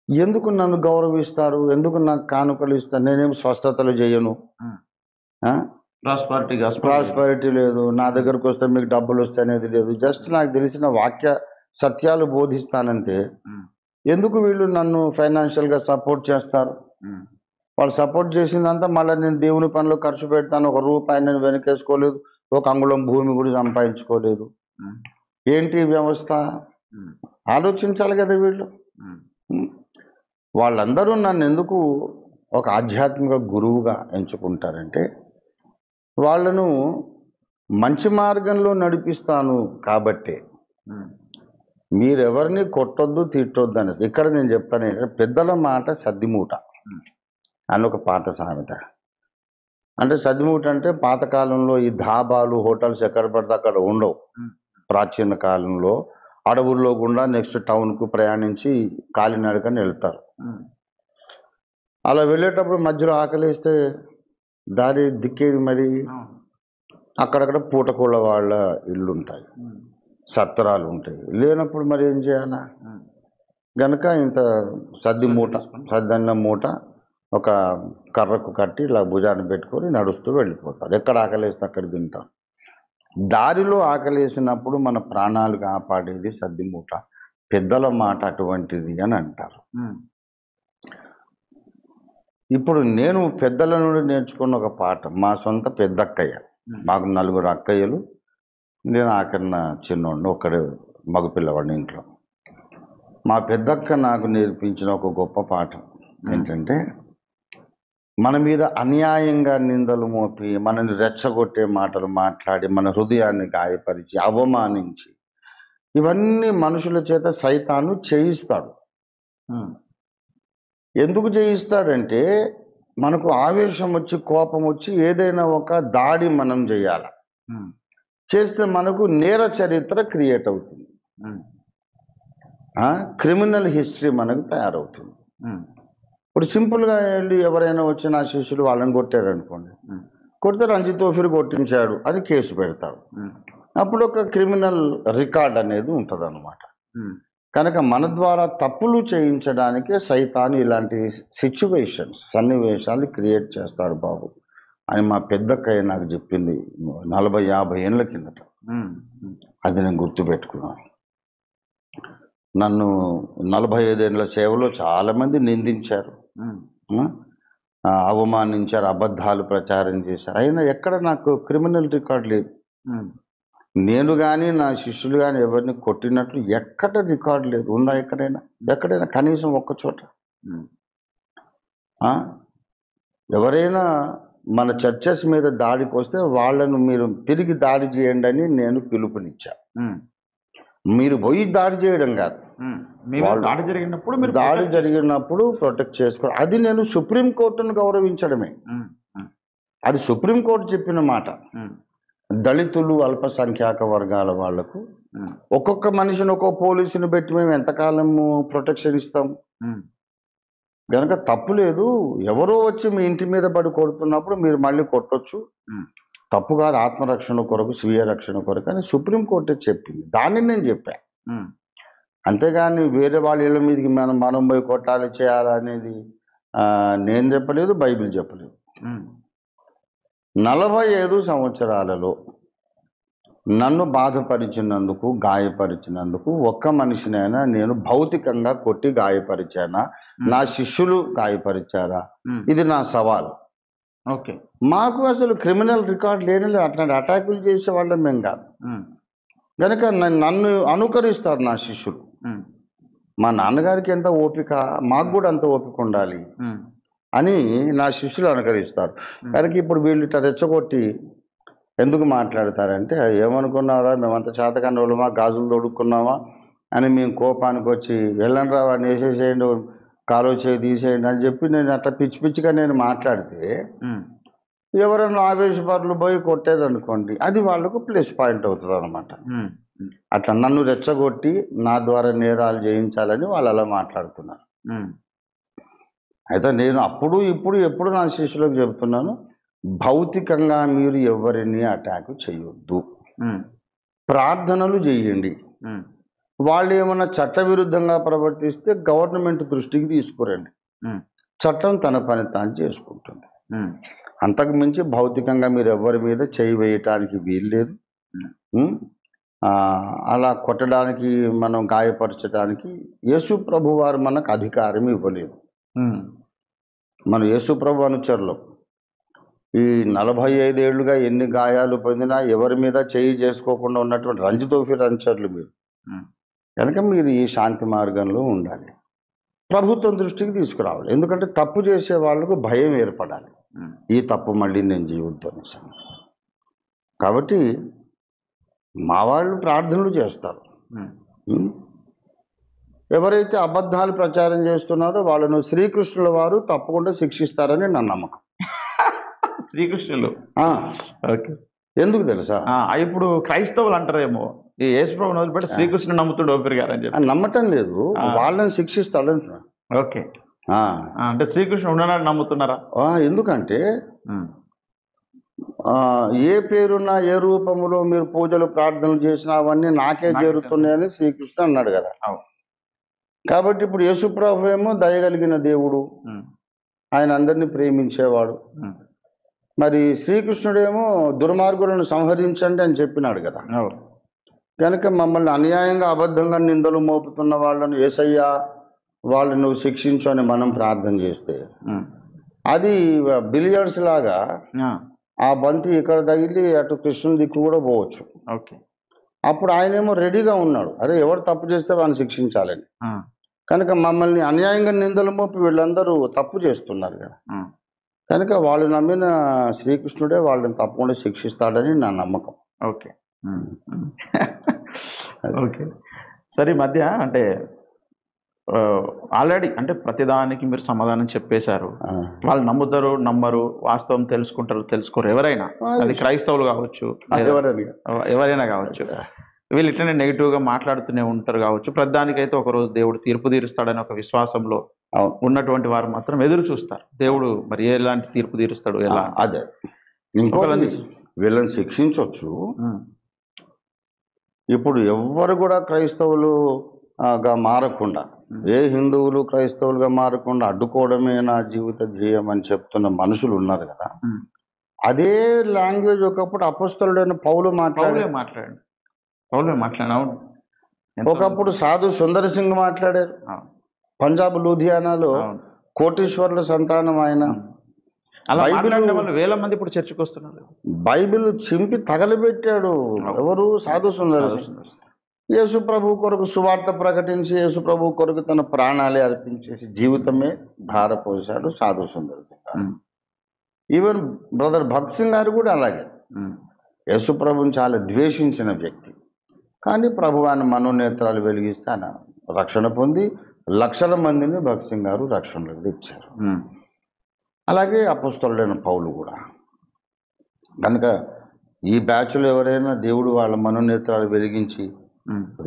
ఎందుకు నన్ను గౌరవిస్తారు? ఎందుకు నాకు కానుకలు ఇస్తారు? నేనేం స్వస్థతలు చేయను, ప్రాస్పరిటీ లేదు, నా దగ్గరకు వస్తే మీకు డబ్బులు వస్తాయి అనేది లేదు. జస్ట్ నాకు తెలిసిన వాక్య సత్యాలు బోధిస్తానంటే ఎందుకు వీళ్ళు నన్ను ఫైనాన్షియల్గా సపోర్ట్ చేస్తారు? వాళ్ళు సపోర్ట్ చేసిందంతా మళ్ళీ నేను దేవుని పనిలో ఖర్చు పెడతాను, 1 రూపాయి నేను వెనకేసుకోలేదు, 1 అంగుళం భూమి కూడా సంపాదించుకోలేదు. ఏంటి వ్యవస్థ? ఆలోచించాలి కదా వీళ్ళు. వాళ్ళందరూ నన్ను ఎందుకు ఒక ఆధ్యాత్మిక గురువుగా ఎంచుకుంటారంటే, వాళ్ళను మంచి మార్గంలో నడిపిస్తాను కాబట్టే. మీరెవరిని కొట్టొద్దు, తిట్టొద్దు అనేసి ఇక్కడ నేను చెప్తాను. పెద్దల మాట సద్దిమూట అని ఒక పాత సామెత. అంటే సద్దిమూట అంటే పాతకాలంలో ఈ ధాబాలు, హోటల్స్ ఎక్కడ పడితే అక్కడ ఉండవు. ప్రాచీన కాలంలో అడవుల్లో గుండా నెక్స్ట్ టౌన్కు ప్రయాణించి కాలినడకని వెళ్తారు. అలా వెళ్ళేటప్పుడు మధ్యలో ఆకలిస్తే దారి దిక్కేది మరి అక్కడక్కడ పూటకోళ్ళ వాళ్ళ ఇళ్ళు ఉంటాయి, సత్రాలు ఉంటాయి. లేనప్పుడు మరి ఏం చేయాలా? గనక ఇంత సద్దన్న మూట ఒక కర్రకు కట్టి ఇలా భుజాన్ని పెట్టుకొని నడుస్తూ వెళ్ళిపోతారు. ఎక్కడ ఆకలేస్తే అక్కడ తింటారు. దారిలో ఆకలేసినప్పుడు మన ప్రాణాలు కాపాడేది సద్ది మూట, పెద్దల మాట అటువంటిది అని అంటారు. ఇప్పుడు నేను పెద్దల నుండి నేర్చుకున్న ఒక పాఠం, మా సొంత పెద్దక్కయ్య, మాకు 4 అక్కయ్యలు, నేను ఆఖరిన చిన్నోడిని, ఒక్కడే మగపిల్లవాడిని ఇంట్లో. మా పెద్దక్క నాకు నేర్పించిన ఒక గొప్ప పాఠం ఏంటంటే, మన మీద అన్యాయంగా నిందలు మోపి, మనని రెచ్చగొట్టే మాటలు మాట్లాడి, మన హృదయాన్ని గాయపరిచి, అవమానించి, ఇవన్నీ మనుషుల చేత సైతాను చేయిస్తాడు. ఎందుకు చేయిస్తాడంటే, మనకు ఆవేశం వచ్చి, కోపం వచ్చి ఏదైనా ఒక దాడి మనం చేయాలి. చేస్తే మనకు నేర చరిత్ర క్రియేట్ అవుతుంది, క్రిమినల్ హిస్టరీ మనకు తయారవుతుంది. ఇప్పుడు సింపుల్గా వెళ్ళి ఎవరైనా వచ్చి నా శిష్యులు వాళ్ళని కొట్టారు అనుకోండి, కొడితే రంజిత్ తోఫీర్ కొట్టించాడు అని కేసు పెడతాడు. అప్పుడు ఒక క్రిమినల్ రికార్డ్ అనేది ఉంటుంది అన్నమాట. కనుక మన ద్వారా తప్పులు చేయించడానికే సైతాన్ ఇలాంటి సన్నివేశాలు క్రియేట్ చేస్తాడు బాబు అని మా పెద్దక్కయ్య నాకు చెప్పింది 40-50 ఏళ్ళ కిందట. అది నేను గుర్తుపెట్టుకున్నాను. నన్ను 45 ఏళ్ళ సేవలో చాలామంది నిందించారు, అవమానించారు, అబద్ధాలు ప్రచారం చేశారు. అయినా ఎక్కడ నాకు క్రిమినల్ రికార్డ్ లేదు. నేను కానీ నా శిష్యులు కానీ ఎవరిని కొట్టినట్లు ఎక్కడ రికార్డు లేదు. ఉందా ఎక్కడైనా కనీసం ఒక్క చోట? ఎవరైనా మన చర్చెస్ మీద దాడికి వస్తే వాళ్ళను మీరు తిరిగి దాడి చేయండి అని నేను పిలుపునిచ్చా. మీరు పోయి దాడి చేయడం కాదు, దాడి జరిగినప్పుడు ప్రొటెక్ట్ చేసుకో. అది నేను సుప్రీంకోర్టును గౌరవించడమే. అది సుప్రీంకోర్టు చెప్పిన మాట. దళితులు, అల్పసంఖ్యాక వర్గాల వాళ్లకు ఒక్కొక్క మనిషిని ఒక్కొక్క పోలీసుని పెట్టి మేము ఎంతకాలము ప్రొటెక్షన్ ఇస్తాం? కనుక తప్పు లేదు. ఎవరో వచ్చి మీ ఇంటి మీద పడి కొడుతున్నప్పుడు మీరు మళ్ళీ కొట్టొచ్చు, తప్పు కాదు. ఆత్మరక్షణ కొరకు, స్వీయ రక్షణ కొరకు అని సుప్రీంకోర్టే చెప్పింది. దాన్ని నేను చెప్పా. అంతేగాని వేరే వాళ్ళ ఇళ్ళ మీదకి మనం పోయి కొట్టాలి చేయాలనేది నేను చెప్పలేదు, బైబిల్ చెప్పలేదు. 45 సంవత్సరాలలో నన్ను బాధపరిచినందుకు, గాయపరిచినందుకు ఒక్క మనిషినైనా నేను భౌతికంగా కొట్టి గాయపరిచానా? నా శిష్యులు గాయపరిచారా? ఇది నా సవాల్. ఓకే, మాకు అసలు క్రిమినల్ రికార్డ్ లేని అట్లాంటి అటాకులు చేసే వాళ్ళం మేము కాదు. కనుక నన్ను అనుకరిస్తారు నా శిష్యులు. మా నాన్నగారికి ఎంత ఓపిక, మాకు కూడా అంత ఓపిక ఉండాలి అని నా శిష్యులు అనుకరిస్తారు. కనుక ఇప్పుడు వీళ్ళు ఇట్లా రెచ్చగొట్టి ఎందుకు మాట్లాడతారంటే, ఏమనుకున్నారా మేమంతా చేతకాని వాళ్ళమా, గాజులు తొడుక్కున్నామా అని మేము కోపానికి వచ్చి వెళ్ళండి రా వాడిని వేసేసేయండి, కాలో చేయి తీసేయండి అని చెప్పి నేను అట్లా పిచ్చి పిచ్చిగా నేను మాట్లాడితే ఎవరైనా ఆవేశపరులు పోయి కొట్టేదనుకోండి, అది వాళ్ళకు ప్లస్ పాయింట్ అవుతుంది అనమాట. అట్లా నన్ను రెచ్చగొట్టి నా ద్వారా నేరాలు చేయించాలని వాళ్ళు అలా మాట్లాడుతున్నారు. అయితే నేను అప్పుడు ఇప్పుడు ఎప్పుడు నా శిష్యులకు చెబుతున్నాను, భౌతికంగా మీరు ఎవరిని అటాక్ చేయొద్దు, ప్రార్థనలు చేయండి. వాళ్ళు ఏమన్నా చట్టవిరుద్ధంగా ప్రవర్తిస్తే గవర్నమెంట్ దృష్టికి తీసుకురండి, చట్టం తన పని తాను చేసుకుంటుంది. అంతకు మించి భౌతికంగా మీరు ఎవరి మీద చేయి వేయటానికి వీల్లేదు. అలా కొట్టడానికి, మనం గాయపరచడానికి యేసు ప్రభు వారు మనకు అధికారం ఇవ్వలేదు. మన యేసు ప్రభు అనుచరులు ఈ 45 ఏళ్ళుగా ఎన్ని గాయాలు పొందినా ఎవరి మీద చేయి చేసుకోకుండా ఉన్నటువంటి రంజిత్ తోఫీర్ అనుచరులు మీరు. కనుక మీరు ఈ శాంతి మార్గంలో ఉండాలి, ప్రభుత్వం దృష్టికి తీసుకురావాలి. ఎందుకంటే తప్పు చేసే వాళ్ళకు భయం ఏర్పడాలి, ఈ తప్పు మళ్ళీ నేను చేయవద్దు అనేసి. కాబట్టి మా వాళ్ళు ప్రార్థనలు చేస్తారు. ఎవరైతే అబద్ధాలు ప్రచారం చేస్తున్నారో వాళ్ళను శ్రీకృష్ణుల వారు తప్పకుండా శిక్షిస్తారని నా నమ్మకం. శ్రీకృష్ణులు? ఓకే. ఎందుకు తెలుసా? ఇప్పుడు క్రైస్తవులు అంటారేమో ఈ యేసుప్రభుని వదిలిపెట్టి శ్రీకృష్ణుని నమ్ముతుడు ఓపిరి గారు అని చెప్పి. నమ్మటం లేదు, వాళ్ళని శిక్షిస్తాడు అంటున్నాడు. ఓకే, అంటే శ్రీకృష్ణుడు ఉన్నాడని నమ్ముతున్నారా? ఎందుకంటే ఏ పేరున్నా, ఏ రూపంలో మీరు పూజలు ప్రార్థనలు చేసినా అవన్నీ నాకే చేరుతున్నాయని శ్రీకృష్ణుడు అన్నాడు కదా. కాబట్టి ఇప్పుడు యేసుప్రభు ఏమో దయగలిగిన దేవుడు, ఆయన అందరినీ ప్రేమించేవాడు. మరి శ్రీకృష్ణుడేమో దుర్మార్గులను సంహరించండి అని చెప్పినాడు కదా. కనుక మమ్మల్ని అన్యాయంగా, అబద్ధంగా నిందలు మోపుతున్న వాళ్ళను యేసయ్యా వాళ్ళని నువ్వు శిక్షించు అని మనం ప్రార్థన చేస్తే అది బిలియర్డ్స్ లాగా ఆ బంతి ఇక్కడ తగిలి అటు కృష్ణుని దిక్కు కూడా పోవచ్చు. ఓకే, అప్పుడు ఆయనేమో రెడీగా ఉన్నాడు, అరే ఎవరు తప్పు చేస్తే వాళ్ళని శిక్షించాలని. కనుక మమ్మల్ని అన్యాయంగా నిందలు మోపి వీళ్ళందరూ తప్పు చేస్తున్నారు కదా. కనుక వాళ్ళు నమ్మిన శ్రీకృష్ణుడే వాళ్ళని తప్పకుండా శిక్షిస్తాడని నా నమ్మకం. Okay, okay. సరే, ఈ మధ్య అంటే ఆల్రెడీ అంటే ప్రతిదానికి మీరు సమాధానం చెప్పేశారు. ఆ. వాళ్ళు నమ్ముతారు నమ్మరు, వాస్తవం తెలుసుకుంటారు తెలుసుకోరు, ఎవరైనా అది క్రైస్తవులు కావచ్చు, లేదా ఎవరని ఎవరైనా కావచ్చు. వీళ్ళు ఇట్లనే నెగిటివ్గా మాట్లాడుతూనే ఉంటారు కావచ్చు. ప్రతిదానికైతే ఒకరోజు దేవుడు తీర్పు తీరుస్తాడని ఒక విశ్వాసంలో అవును. ఉన్నటువంటి వారు మాత్రం ఎదురు చూస్తారు. దేవుడు మరి ఎలాంటి తీర్పు తీరుస్తాడు, ఎలా? అదే ఇంకో వీళ్ళని శిక్షించవచ్చు. ఇప్పుడు ఎవ్వరు కూడా క్రైస్తవులుగా మారకుండా, ఏ హిందువులు క్రైస్తవులుగా మారకుండా అడ్డుకోవడమే నా జీవిత ధ్యేయం అని చెప్తున్న మనుషులు ఉన్నారు కదా. అదే లాంగ్వేజ్ ఒకప్పుడు అపొస్తలుడైన పౌలు మాట్లాడాడు. అవును. ఒకప్పుడు సాధు సుందర్ సింగ్ మాట్లాడారు. పంజాబ్ లూధియానాలో కోటీశ్వరుల సంతానం ఆయన. అలా వేల మంది ఇప్పుడు చర్చకు వస్తున్నారు. బైబిల్ చింపి తగలబెట్టాడు ఎవరు? సాధు సుందర్ సింగ్. యేసు ప్రభు కొరకు సువార్త ప్రకటించి యేసు ప్రభు కొరకు తన ప్రాణాలే అర్పించేసి జీవితమే ధారపోసాడు సాధు సుందర్ సింగ్. ఈవెన్ బ్రదర్ భగత్ సింగ్ గారు కూడా అలాగే యేసు ప్రభుని చాలా ద్వేషించిన వ్యక్తి. కానీ ప్రభు ఆయన మనోనేత్రాలు వెలిగిస్తే ఆయన రక్షణ పొంది లక్షల మందిని భగత్ సింగ్ గారు రక్షణలోకి ఇచ్చారు. అలాగే అపొస్తలుడైన పౌలు కూడా. కనుక ఈ బ్యాచ్లో ఎవరైనా దేవుడు వాళ్ళ మనోనేత్రాలు వెలిగించి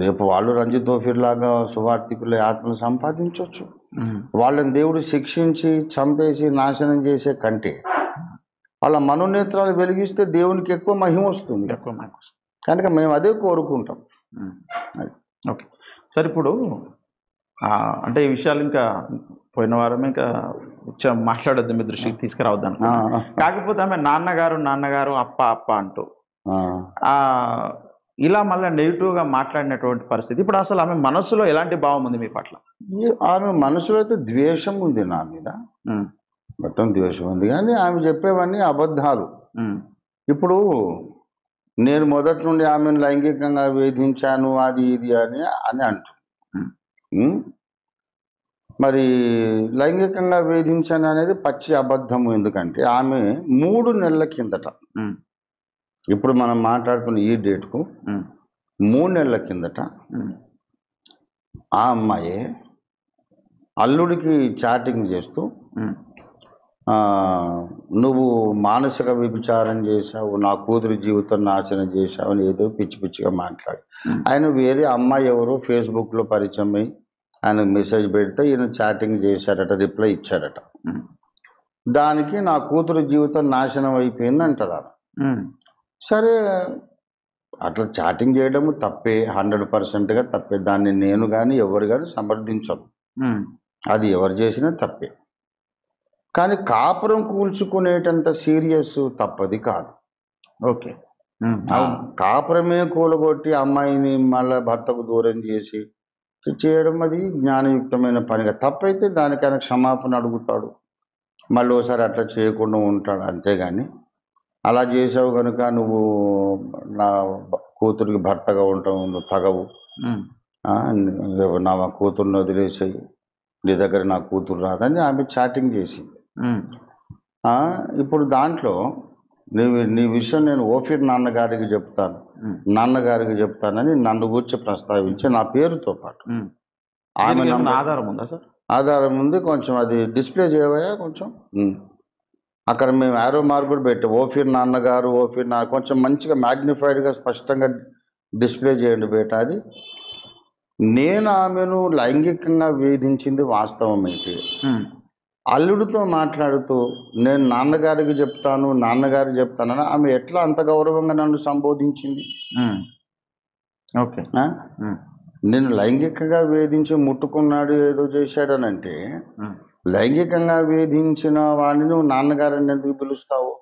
రేపు వాళ్ళు రంజిత్ తోఫీర్ లాగా సువార్థికుల ఆత్మలు సంపాదించవచ్చు. వాళ్ళని దేవుడు శిక్షించి చంపేసి నాశనం చేసే కంటే వాళ్ళ మనోనేత్రాలు వెలిగిస్తే దేవునికి ఎక్కువ మహిమ వస్తుంది. కనుక మేము అదే కోరుకుంటాం. ఓకే సార్, ఇప్పుడు అంటే ఈ విషయాలు ఇంకా పోయిన వారం ఇంకా మాట్లాడొద్దు, మీ దృష్టికి తీసుకురావద్దాను. కాకపోతే ఆమె నాన్నగారు అప్ప అంటూ ఇలా మళ్ళీ నెగిటివ్గా మాట్లాడినటువంటి పరిస్థితి. ఇప్పుడు అసలు ఆమె మనసులో ఎలాంటి భావం ఉంది మీ పట్ల? ఆమె మనసులో అయితే ద్వేషం ఉంది నా మీద, మొత్తం ద్వేషం ఉంది. కానీ ఆమె చెప్పేవన్నీ అబద్ధాలు. ఇప్పుడు నేను మొదటి నుండి ఆమెను లైంగికంగా వేధించాను అది ఇది అని అంటూ మరి లైంగికంగా వేధించాను అనేది పచ్చి అబద్ధము. ఎందుకంటే ఆమె 3 నెలల కిందట, ఇప్పుడు మనం మాట్లాడుతున్న ఈ డేట్కు 3 నెలల కిందట ఆ అమ్మాయి అల్లుడికి చాటింగ్ చేస్తూ నువ్వు మానసిక వ్యభిచారం చేశావు, నా కూతురి జీవితం నాశనం చేశావు అని ఏదో పిచ్చి పిచ్చిగా మాట్లాడి ఆయన వేరే అమ్మాయి ఎవరో ఫేస్బుక్లో పరిచయం అయ్యి ఆయనకు మెసేజ్ పెడితే ఈయన చాటింగ్ చేశాడట, రిప్లై ఇచ్చాడట. దానికి నా కూతురు జీవితం నాశనం అయిపోయింది అంటదా. సరే, అట్లా చాటింగ్ చేయడము తప్పే, 100%గా తప్పే. దాన్ని నేను కానీ ఎవరు కానీ సమర్థించను. అది ఎవరు చేసినా తప్పే. కానీ కాపురం కూల్చుకునేటంత సీరియస్ తప్పది కాదు. ఓకే, కాపురమే కూలగొట్టి అమ్మాయిని మళ్ళీ భర్తకు దూరం చేసి చేయడం అది జ్ఞానయుక్తమైన పనిగా. తప్పైతే దానికైనా క్షమాపణ అడుగుతాడు, మళ్ళీ ఒకసారి అట్లా చేయకుండా ఉంటాడు. అంతేగాని అలా చేసావు కనుక నువ్వు నా కూతురికి భర్తగా ఉంటావు, నువ్వు తగవు, నా కూతుర్ని వదిలేసాయి, నీ దగ్గర నా కూతురు రాదని ఆమె చాటింగ్ చేసింది. ఇప్పుడు దాంట్లో నీ విషయం నేను ఓఫీర్ నాన్నగారికి చెప్తానని నన్ను గురించి ప్రస్తావించి నా పేరుతో పాటు ఆమె ఆధారం ఉందా సార్? ఆధారం ఉంది. కొంచెం అది డిస్ప్లే చేయవయా కొంచెం. అక్కడ మేము యారో మార్క్ కూడా పెట్టాం, ఓఫీర్ నాన్నగారు కొంచెం మంచిగా మ్యాగ్నిఫైడ్గా స్పష్టంగా డిస్ప్లే చేయండి బేట. అది నేను ఆమెను లైంగికంగా వేధించింది వాస్తవమైతే అల్లుడితో మాట్లాడుతూ నేను నాన్నగారికి చెప్తానని ఆమె ఎట్లా అంత గౌరవంగా నన్ను సంబోధించింది? ఓకే, నేను లైంగికంగా వేధించి ముట్టుకున్నాడు ఏదో చేశాడనంటే లైంగికంగా వేధించిన వాడిని నువ్వు నాన్నగారిని ఎందుకు పిలుస్తావు?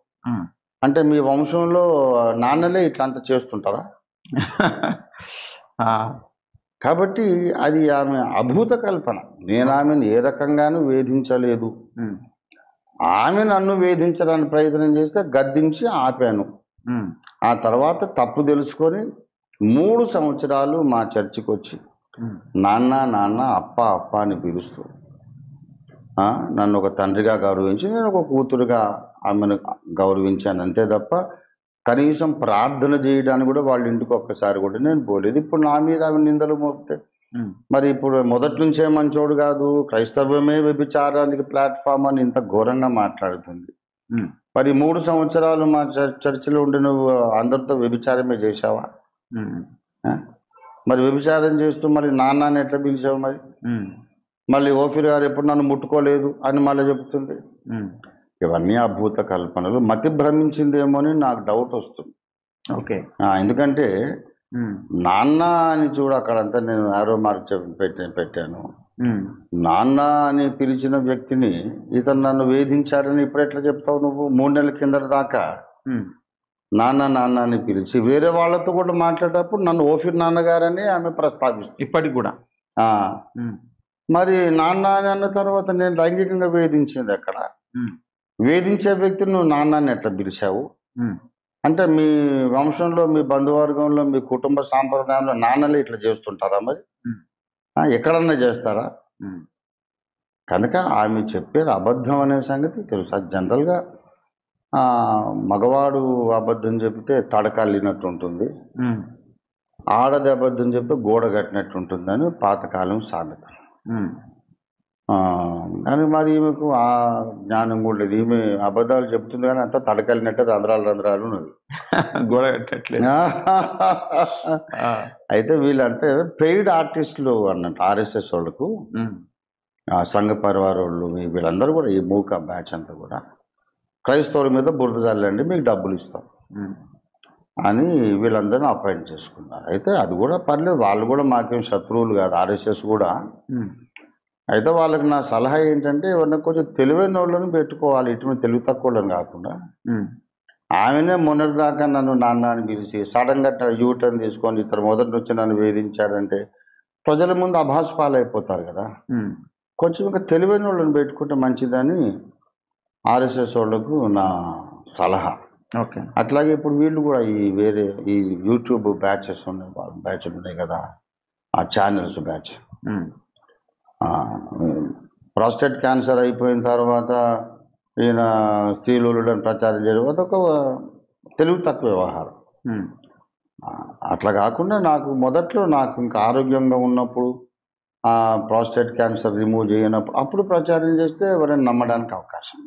అంటే మీ వంశంలో నాన్నలే ఇట్లా అంత చేస్తుంటారా? కాబట్టి అది ఆమె అభూత కల్పన. నేను ఆమెను ఏ రకంగానూ వేధించలేదు. ఆమె నన్ను వేధించడానికి ప్రయత్నం చేస్తే గద్దించి ఆపాను. ఆ తర్వాత తప్పు తెలుసుకొని 3 సంవత్సరాలు మా చర్చికి వచ్చి నాన్న అప్ప అని పిలుస్తూ నన్ను ఒక తండ్రిగా గౌరవించి నేను ఒక కూతురుగా ఆమెను గౌరవించాను. అంతే తప్ప కనీసం ప్రార్థన చేయడానికి కూడా వాళ్ళ ఇంటికి ఒక్కసారి కూడా నేను పోలేదు. ఇప్పుడు నా మీద ఆమె నిందలు మోపితే మరి ఇప్పుడు మొదటి నుంచే మంచోడు కాదు, క్రైస్తవ్యమే వ్యభిచారానికి ప్లాట్ఫామ్ అని ఇంత ఘోరంగా మాట్లాడుతుంది. మరి 3 సంవత్సరాలు మా చర్చిలో ఉండి నువ్వు అందరితో వ్యభిచారమే చేశావా? మరి వ్యభిచారం చేస్తూ మరి నాన్నని ఎట్లా పిలిచావు? మరి మళ్ళీ ఓఫీర్ గారు ఎప్పుడు నన్ను ముట్టుకోలేదు అని మళ్ళీ చెబుతుంది. ఇవన్నీ అభూత కల్పనలు, మతి భ్రమించిందేమో అని నాకు డౌట్ వస్తుంది. ఓకే, ఎందుకంటే నాన్న అని చూడు, అక్కడంతా నేను ఆరో మార్క్ పెట్టాను. నాన్న అని పిలిచిన వ్యక్తిని ఇతను నన్ను వేధించాడని ఇప్పుడు ఎట్లా చెప్తావు నువ్వు? 3 నెలల కింద దాకా నాన్న నాన్న అని పిలిచి వేరే వాళ్ళతో కూడా మాట్లాడేటప్పుడు నన్ను ఓఫీర్ నాన్నగారని ఆమె ప్రస్తావిస్తుంది ఇప్పటికి కూడా. మరి నాన్న అని అన్న తర్వాత నేను లైంగికంగా వేధించింది అక్కడ. వేధించే వ్యక్తిని నువ్వు నాన్నని ఎట్లా పిలిచావు? అంటే మీ వంశంలో, మీ బంధువర్గంలో, మీ కుటుంబ సాంప్రదాయంలో నాన్నలే ఇట్లా చేస్తుంటారా? మరి ఎక్కడన్నా చేస్తారా? కనుక ఆమె చెప్పేది అబద్ధం అనే సంగతి తెలుసు. అది జనరల్గా మగవాడు అబద్ధం చెప్తే తడకల్లినట్టు ఉంటుంది, ఆడది అబద్ధం చెప్తే గోడ కట్టినట్టు ఉంటుంది అని పాతకాలం సామెత. కానీ మరి ఈమెకు ఆ జ్ఞానం కూడా లేదు. ఈమె అబద్ధాలు చెప్తుంది కానీ అంతా తడకలినట్టు రంధ్రాలు ఉన్నది, గోడ కట్టట్లేదు. అయితే వీళ్ళంతా పెయిడ్ ఆర్టిస్టులు అన్నట్టు ఆర్ఎస్ఎస్ వాళ్ళకు, సంఘ పరివార వాళ్ళు, వీళ్ళందరూ కూడా ఈ మూక బ్యాచ్ అంతా కూడా క్రైస్తవుల మీద బురద చల్లండి మీకు డబ్బులు ఇస్తాం అని వీళ్ళందరినీ అపాయింట్ చేసుకున్నారు. అయితే అది కూడా పర్లేదు, వాళ్ళు కూడా మాకేం శత్రువులు కాదు, ఆర్ఎస్ఎస్ కూడా. అయితే వాళ్ళకి నా సలహా ఏంటంటే ఎవరైనా కొంచెం తెలివైన వాళ్ళని పెట్టుకోవాలి, ఇటువంటి తెలివి తక్కువ వాళ్ళని కాకుండా. ఆమెనే మొన్నటిదాకా నన్ను నాన్న అని పిలిచి సడన్గా యూటర్న్ తీసుకొని ఇతను మొదటి నుంచి నన్ను వేధించాడంటే ప్రజల ముందు అభాసు పాలైపోతారు కదా. కొంచెం ఇంకా తెలివైన వాళ్ళని పెట్టుకుంటే మంచిదని ఆర్ఎస్ఎస్ వాళ్ళకు నా సలహా. ఓకే, అట్లాగే ఇప్పుడు వీళ్ళు కూడా ఈ యూట్యూబ్ బ్యాచెస్ ఉన్నాయి కదా, ఆ ఛానల్స్ బ్యాచ్. ప్రాస్టేట్ క్యాన్సర్ అయిపోయిన తర్వాత ఈయన స్త్రీలుడని ప్రచారం చేయడం అదొక తెలివి తక్కువ వ్యవహారం. అట్లా కాకుండా మొదట్లో నాకు ఇంకా ఆరోగ్యంగా ఉన్నప్పుడు ప్రాస్టేట్ క్యాన్సర్ రిమూవ్ చేయనప్పుడు అప్పుడు ప్రచారం చేస్తే ఎవరైనా నమ్మడానికి అవకాశం.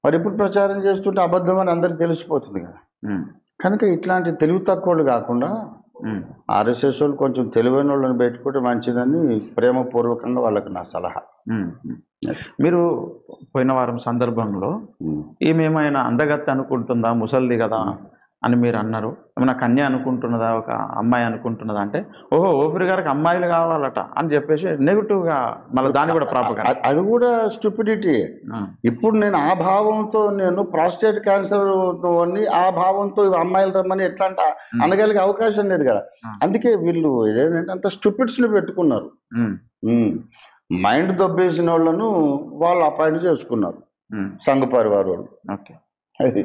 మరి ఇప్పుడు ప్రచారం చేస్తుంటే అబద్ధం అని అందరికి తెలిసిపోతుంది కదా. కనుక ఇట్లాంటి తెలివి తక్కువలు కాకుండా ఆర్ఎస్ఎస్ వాళ్ళు కొంచెం తెలివైన వాళ్ళని పెట్టుకుంటే మంచిదని ప్రేమపూర్వకంగా వాళ్ళకి నా సలహా. మీరు పోయిన వారం సందర్భంలో ఏమేమైనా అందగత్తి అనుకుంటుందా, ముసలిది కదా అని మీరు అన్నారు. ఏమైనా కన్య అనుకుంటున్నదా, ఒక అమ్మాయి అనుకుంటున్నదా అంటే ఓహో ఓఫీర్ గారికి అమ్మాయిలు కావాలట అని చెప్పేసి నెగిటివ్గా మళ్ళీ దాన్ని కూడా ప్రాపగండా. అది కూడా స్టూపిడిటీ. ఇప్పుడు నేను ఆ భావంతో నేను ప్రాస్టేట్ క్యాన్సర్ ఆ భావంతో అమ్మాయిలు రమ్మని ఎట్లా అంటే అనగలిగే అవకాశం లేదు కదా. అందుకే వీళ్ళు ఏదంటే అంత స్టూపిడ్స్ని పెట్టుకున్నారు. మైండ్ దొబ్బేసిన వాళ్ళను వాళ్ళు అపాయింట్ చేసుకున్నారు సంఘ పరివార వాళ్ళు. ఓకే, అది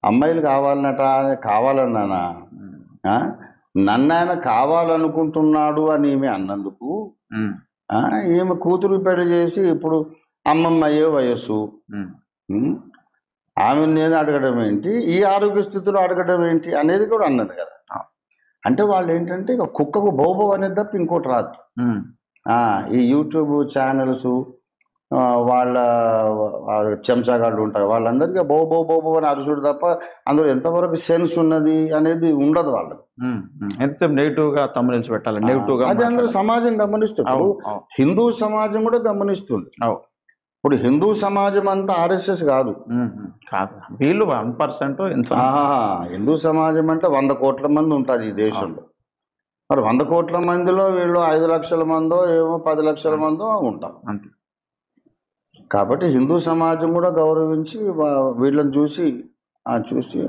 అమ్మాయిలు కావాలన్నానా? నన్ను ఆయన కావాలనుకుంటున్నాడు అని ఈమె అన్నందుకు ఈమె కూతురు పెళ్లి చేసి ఇప్పుడు అమ్మమ్మ అయ్యే వయస్సు ఆమె నేను అడగడం ఏంటి, ఈ ఆరోగ్య స్థితిలో అడగడం ఏంటి అనేది కూడా అన్నది కదా. అంటే వాళ్ళు ఏంటంటే ఇక కుక్కకు బోబో అనేది తప్ప ఇంకోటి రాదు. ఈ యూట్యూబ్ ఛానల్స్ వాళ్ళ చెంచాగాళ్ళు ఉంటారు, వాళ్ళందరికీ బోబో అని అరుచుడు తప్ప అందులో ఎంతవరకు సెన్స్ ఉన్నది అనేది ఉండదు వాళ్ళకి. ఎంతసేపు నెగిటివ్గా తమ్ముళ్ళు పెట్టాలి, నెగిటివ్గా. అది అందరూ సమాజం గమనిస్తుంది, హిందూ సమాజం కూడా గమనిస్తుంది. ఇప్పుడు హిందూ సమాజం అంతా ఆర్ఎస్ఎస్ కాదు, వీళ్ళు 1%. హిందూ సమాజం అంటే 100 కోట్ల మంది ఉంటారు ఈ దేశంలో. మరి 100 కోట్ల మందిలో వీళ్ళు 5 లక్షల మందో ఏమో 10 లక్షల మందో ఉంటారు అంతే. కాబట్టి హిందూ సమాజం కూడా గౌరవించి వీళ్ళని చూసి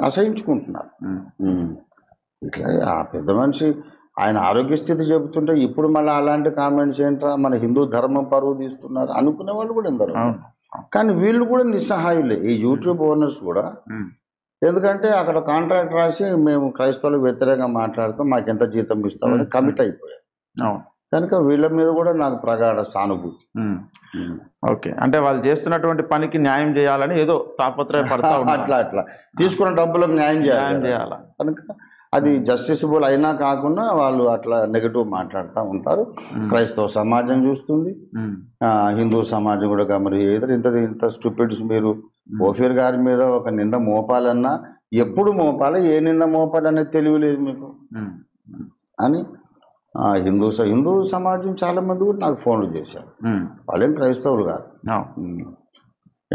అసహించుకుంటున్నారు. ఇట్లా ఆ పెద్ద మనిషి ఆయన ఆరోగ్య స్థితి చెబుతుంటే ఇప్పుడు మళ్ళీ అలాంటి కామెంట్స్ ఏంట్రా మన హిందూ ధర్మం పరువు తీస్తున్నారు అనుకునే వాళ్ళు కూడా ఎందరో. కానీ వీళ్ళు కూడా నిస్సహాయులే, ఈ యూట్యూబ్ ఓనర్స్ కూడా. ఎందుకంటే అక్కడ కాంట్రాక్ట్ రాసి మేము క్రైస్తవులకు వ్యతిరేకంగా మాట్లాడతాం, మాకు ఎంత జీతం ఇస్తామని కమిట్ అయిపోయారు. కనుక వీళ్ళ మీద కూడా నాకు ప్రగాఢ సానుభూతి. ఓకే, అంటే వాళ్ళు చేస్తున్నటువంటి పనికి న్యాయం చేయాలని ఏదో తాపత్రయపడతా అట్లా తీసుకున్న డబ్బులకు న్యాయం చేయాలి చేయాలి. కనుక అది జస్టిసబుల్ అయినా కాకుండా వాళ్ళు అట్లా నెగటివ్ మాట్లాడుతూ ఉంటారు. క్రైస్తవ సమాజం చూస్తుంది, హిందూ సమాజం కూడా గమనించారు. ఇంత స్టూపిడ్స్ మీరు ఓఫీర్ గారి మీద ఒక నింద మోపాలన్నా ఎప్పుడు మోపాలి, ఏ నింద మోపాలనేది తెలియలేదు మీకు అని హిందూ సమాజం చాలా మంది కూడా నాకు ఫోన్లు చేశారు. వాళ్ళేం క్రైస్తవులు కాదు,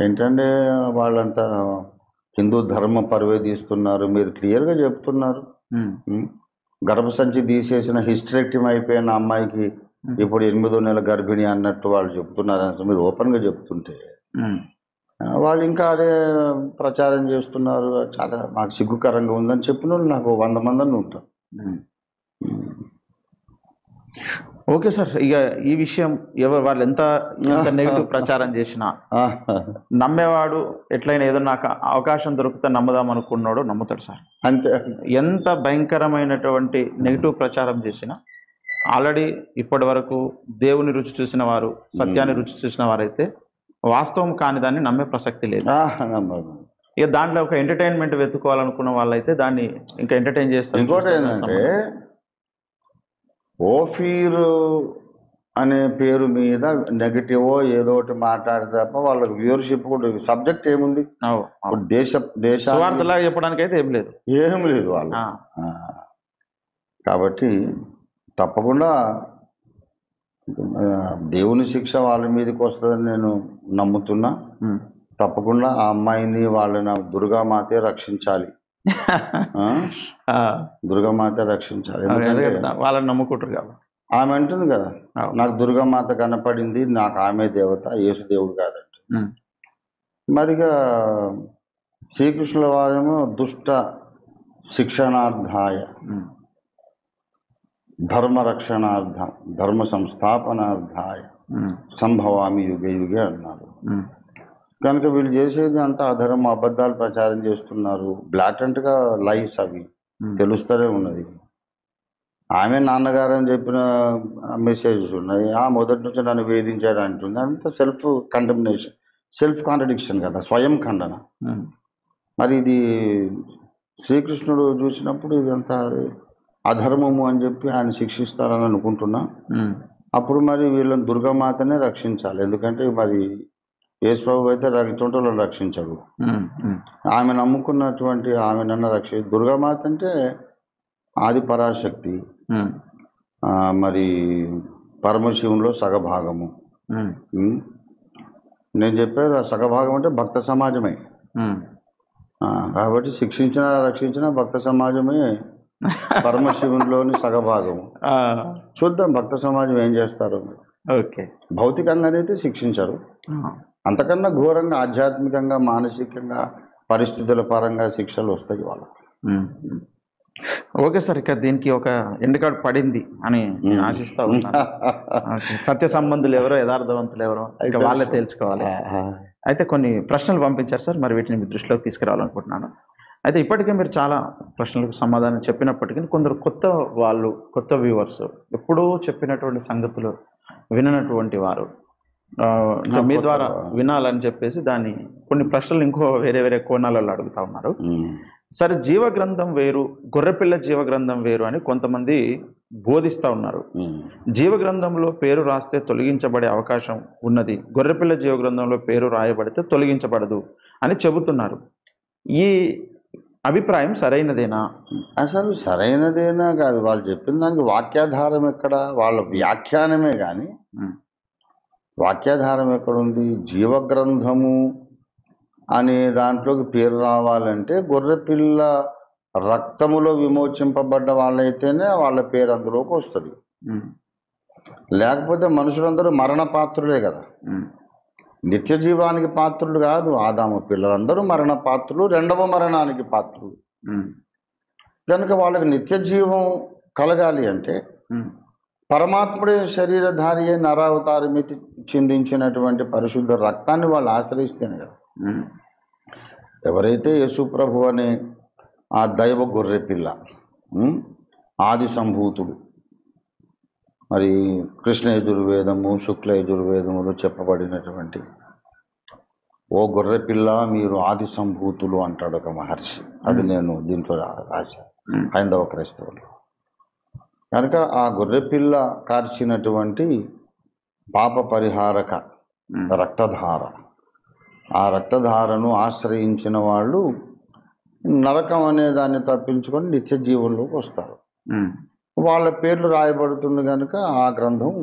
ఏంటంటే వాళ్ళంతా హిందూ ధర్మ పరివేదిస్తున్నారు. మీరు క్లియర్గా చెప్తున్నారు, గర్భసంచి తీసేసిన హిస్టరెక్టివ్ అయిపోయిన అమ్మాయికి ఇప్పుడు 8వ నెల గర్భిణి అన్నట్టు వాళ్ళు చెప్తున్నారు. అసలు మీరు ఓపెన్గా చెప్తుంటే వాళ్ళు ఇంకా అదే ప్రచారం చేస్తున్నారు. చాలా మాకు సిగ్గుకరంగా ఉందని చెప్పిన వాళ్ళు నాకు 100 మంది ఉంటారు. ఓకే సార్, ఇక ఈ విషయం వాళ్ళు ఎంత నెగిటివ్ ప్రచారం చేసినా నమ్మేవాడు ఎట్లయినా ఏదో నాకు అవకాశం దొరికితే నమ్ముదాం అనుకున్నాడు నమ్ముతాడు సార్. అంతే. ఎంత భయంకరమైనటువంటి నెగిటివ్ ప్రచారం చేసినా ఆల్రెడీ ఇప్పటి వరకు దేవుని రుచి చూసిన వారు, సత్యాన్ని రుచి చూసిన వారైతే వాస్తవం కాని దాన్ని నమ్మే ప్రసక్తి లేదు. ఇక దాంట్లో ఒక ఎంటర్టైన్మెంట్ వెతుకోవాలనుకున్న వాళ్ళైతే దాన్ని ఇంకా ఎంటర్టైన్ చేస్తారు. ఇంకోటి ఏంటంటే ఓఫీర్ అనే పేరు మీద నెగటివ్ ఏదో ఒకటి మాట్లాడితే తప్ప వాళ్ళకి వ్యూవర్షిప్ కూడా సబ్జెక్ట్ ఏముంది, దేశార్థలా చెప్పడానికి అయితే ఏం లేదు వాళ్ళు. కాబట్టి తప్పకుండా దేవుని శిక్ష వాళ్ళ మీదకి వస్తుందని నేను నమ్ముతున్నా. తప్పకుండా ఆ అమ్మాయిని వాళ్ళని దుర్గామాతే రక్షించాలి, దుర్గామాత రక్షించాలి. వాళ్ళని నమ్ముకుంటారు కాబట్టి ఆమె అంటుంది కదా, నాకు దుర్గామాత కనపడింది, నాకు ఆమె దేవత, యేసు దేవుడు కాదంట. మరిగా శ్రీకృష్ణుల వారేమో దుష్ట శిక్షణార్థాయ ధర్మ రక్షణార్థం ధర్మ సంస్థాపనార్థాయ సంభవామి యుగే యుగే అన్నారు. కనుక వీళ్ళు చేసేది అంతా అధర్మ, అబద్ధాలు ప్రచారం చేస్తున్నారు. బ్లాటెంట్గా లైస్ అవి తెలుస్తూనే ఉన్నది. ఆమె నాన్నగారు అని చెప్పిన మెసేజెస్ ఉన్నాయి. మొదటి నుంచి నన్ను వేధించాడు అంటుంది. అంతా సెల్ఫ్ కండమినేషన్, సెల్ఫ్ కాంట్రడిక్షన్ కదా, స్వయం ఖండన. మరి ఇది శ్రీకృష్ణుడు చూసినప్పుడు ఇదంతా అధర్మము అని చెప్పి ఆయన శిక్షిస్తారని అనుకుంటున్నా. అప్పుడు మరి వీళ్ళని దుర్గామాతనే రక్షించాలి. ఎందుకంటే మరి యేసు ప్రభు అయితే ఇటువంటిలను రక్షించాడు. ఆమె నమ్ముకున్నటువంటి ఆమెనన్న దుర్గామాత అంటే ఆది పరాశక్తి, మరి పరమశివునిలో సగభాగము. నేను చెప్పాను ఆ సగభాగం అంటే భక్త సమాజమే. కాబట్టి శిక్షించిన రక్షించిన భక్త సమాజమే పరమశివునిలోని సగభాగము. చూద్దాం భక్త సమాజం ఏం చేస్తారు. ఓకే, భౌతికంగానైతే శిక్షించరు, అంతకన్నా ఘోరంగా ఆధ్యాత్మికంగా మానసికంగా పరిస్థితుల పరంగా శిక్షలు వస్తాయి వాళ్ళకి. ఓకే సార్, ఇక దీనికి ఒక ఎండుకాడు పడింది అని నేను ఆశిస్తా ఉన్నాను. సత్య సంబంధులు ఎవరో యథార్థవంతులు ఎవరో ఇక వాళ్ళే తేల్చుకోవాలి. అయితే కొన్ని ప్రశ్నలు పంపించారు సార్, మరి వీటిని మీ దృష్టిలోకి తీసుకురావాలనుకుంటున్నాను. అయితే ఇప్పటికే మీరు చాలా ప్రశ్నలకు సమాధానం చెప్పినప్పటికీ కొందరు కొత్త వ్యూవర్స్ ఎప్పుడూ చెప్పినటువంటి సంగతులు విననటువంటి వారు మీ ద్వారా వినాలని చెప్పేసి దాన్ని కొన్ని ప్రశ్నలు ఇంకో వేరే కోణాలలో అడుగుతా ఉన్నారు. సరే, జీవగ్రంథం వేరు, గొర్రెపిల్ల జీవగ్రంథం వేరు అని కొంతమంది బోధిస్తూ ఉన్నారు. జీవగ్రంథంలో పేరు రాస్తే తొలగించబడే అవకాశం ఉన్నది, గొర్రెపిల్ల జీవగ్రంథంలో పేరు రాయబడితే తొలగించబడదు అని చెబుతున్నారు. ఈ అభిప్రాయం సరైనదేనా? అసలు సరైనదేనా కాదు, వాళ్ళు చెప్పిన దానికి వాక్యాధారం ఎక్కడ, వాళ్ళ వ్యాఖ్యానమే కానీ వాక్యాధారం ఎక్కడుంది? జీవగ్రంథము అనే దాంట్లోకి పేరు రావాలంటే గొర్రెపిల్ల రక్తములో విమోచింపబడ్డ వాళ్ళైతేనే వాళ్ళ పేరు అందులోకి వస్తుంది. లేకపోతే మనుషులందరూ మరణ పాత్రులే కదా, నిత్య జీవానికి పాత్రులు కాదు. ఆదాము పిల్లలందరూ మరణ పాత్రులు, రెండవ మరణానికి పాత్రులు. కనుక వాళ్ళకి నిత్య జీవం కలగాలి అంటే పరమాత్ముడే శరీరధారి అయి నరావతారమితి చిందించినటువంటి పరిశుద్ధ రక్తాన్ని వాళ్ళు ఆశ్రయిస్తేనే కదా. ఎవరైతే యేసు ప్రభు అనే ఆ దైవ గొర్రెపిల్ల, ఆది సంభూతుడు, మరి కృష్ణ యజుర్వేదము శుక్ల యజుర్వేదములో చెప్పబడినటువంటి ఓ గొర్రెపిల్ల మీరు ఆది సంభూతులు అంటాడు ఒక మహర్షి. అది నేను దీంట్లో రాశాను. హైందవ క్రైస్తవులు. కనుక ఆ గొర్రెపిల్ల కార్చినటువంటి పాప పరిహారక రక్తధార, ఆ రక్తధారను ఆశ్రయించిన వాళ్ళు నరకం అనే దాన్ని తప్పించుకొని నిత్య జీవంలోకి వస్తారు. వాళ్ళ పేర్లు రాయబడుతుంది కనుక ఆ గ్రంథం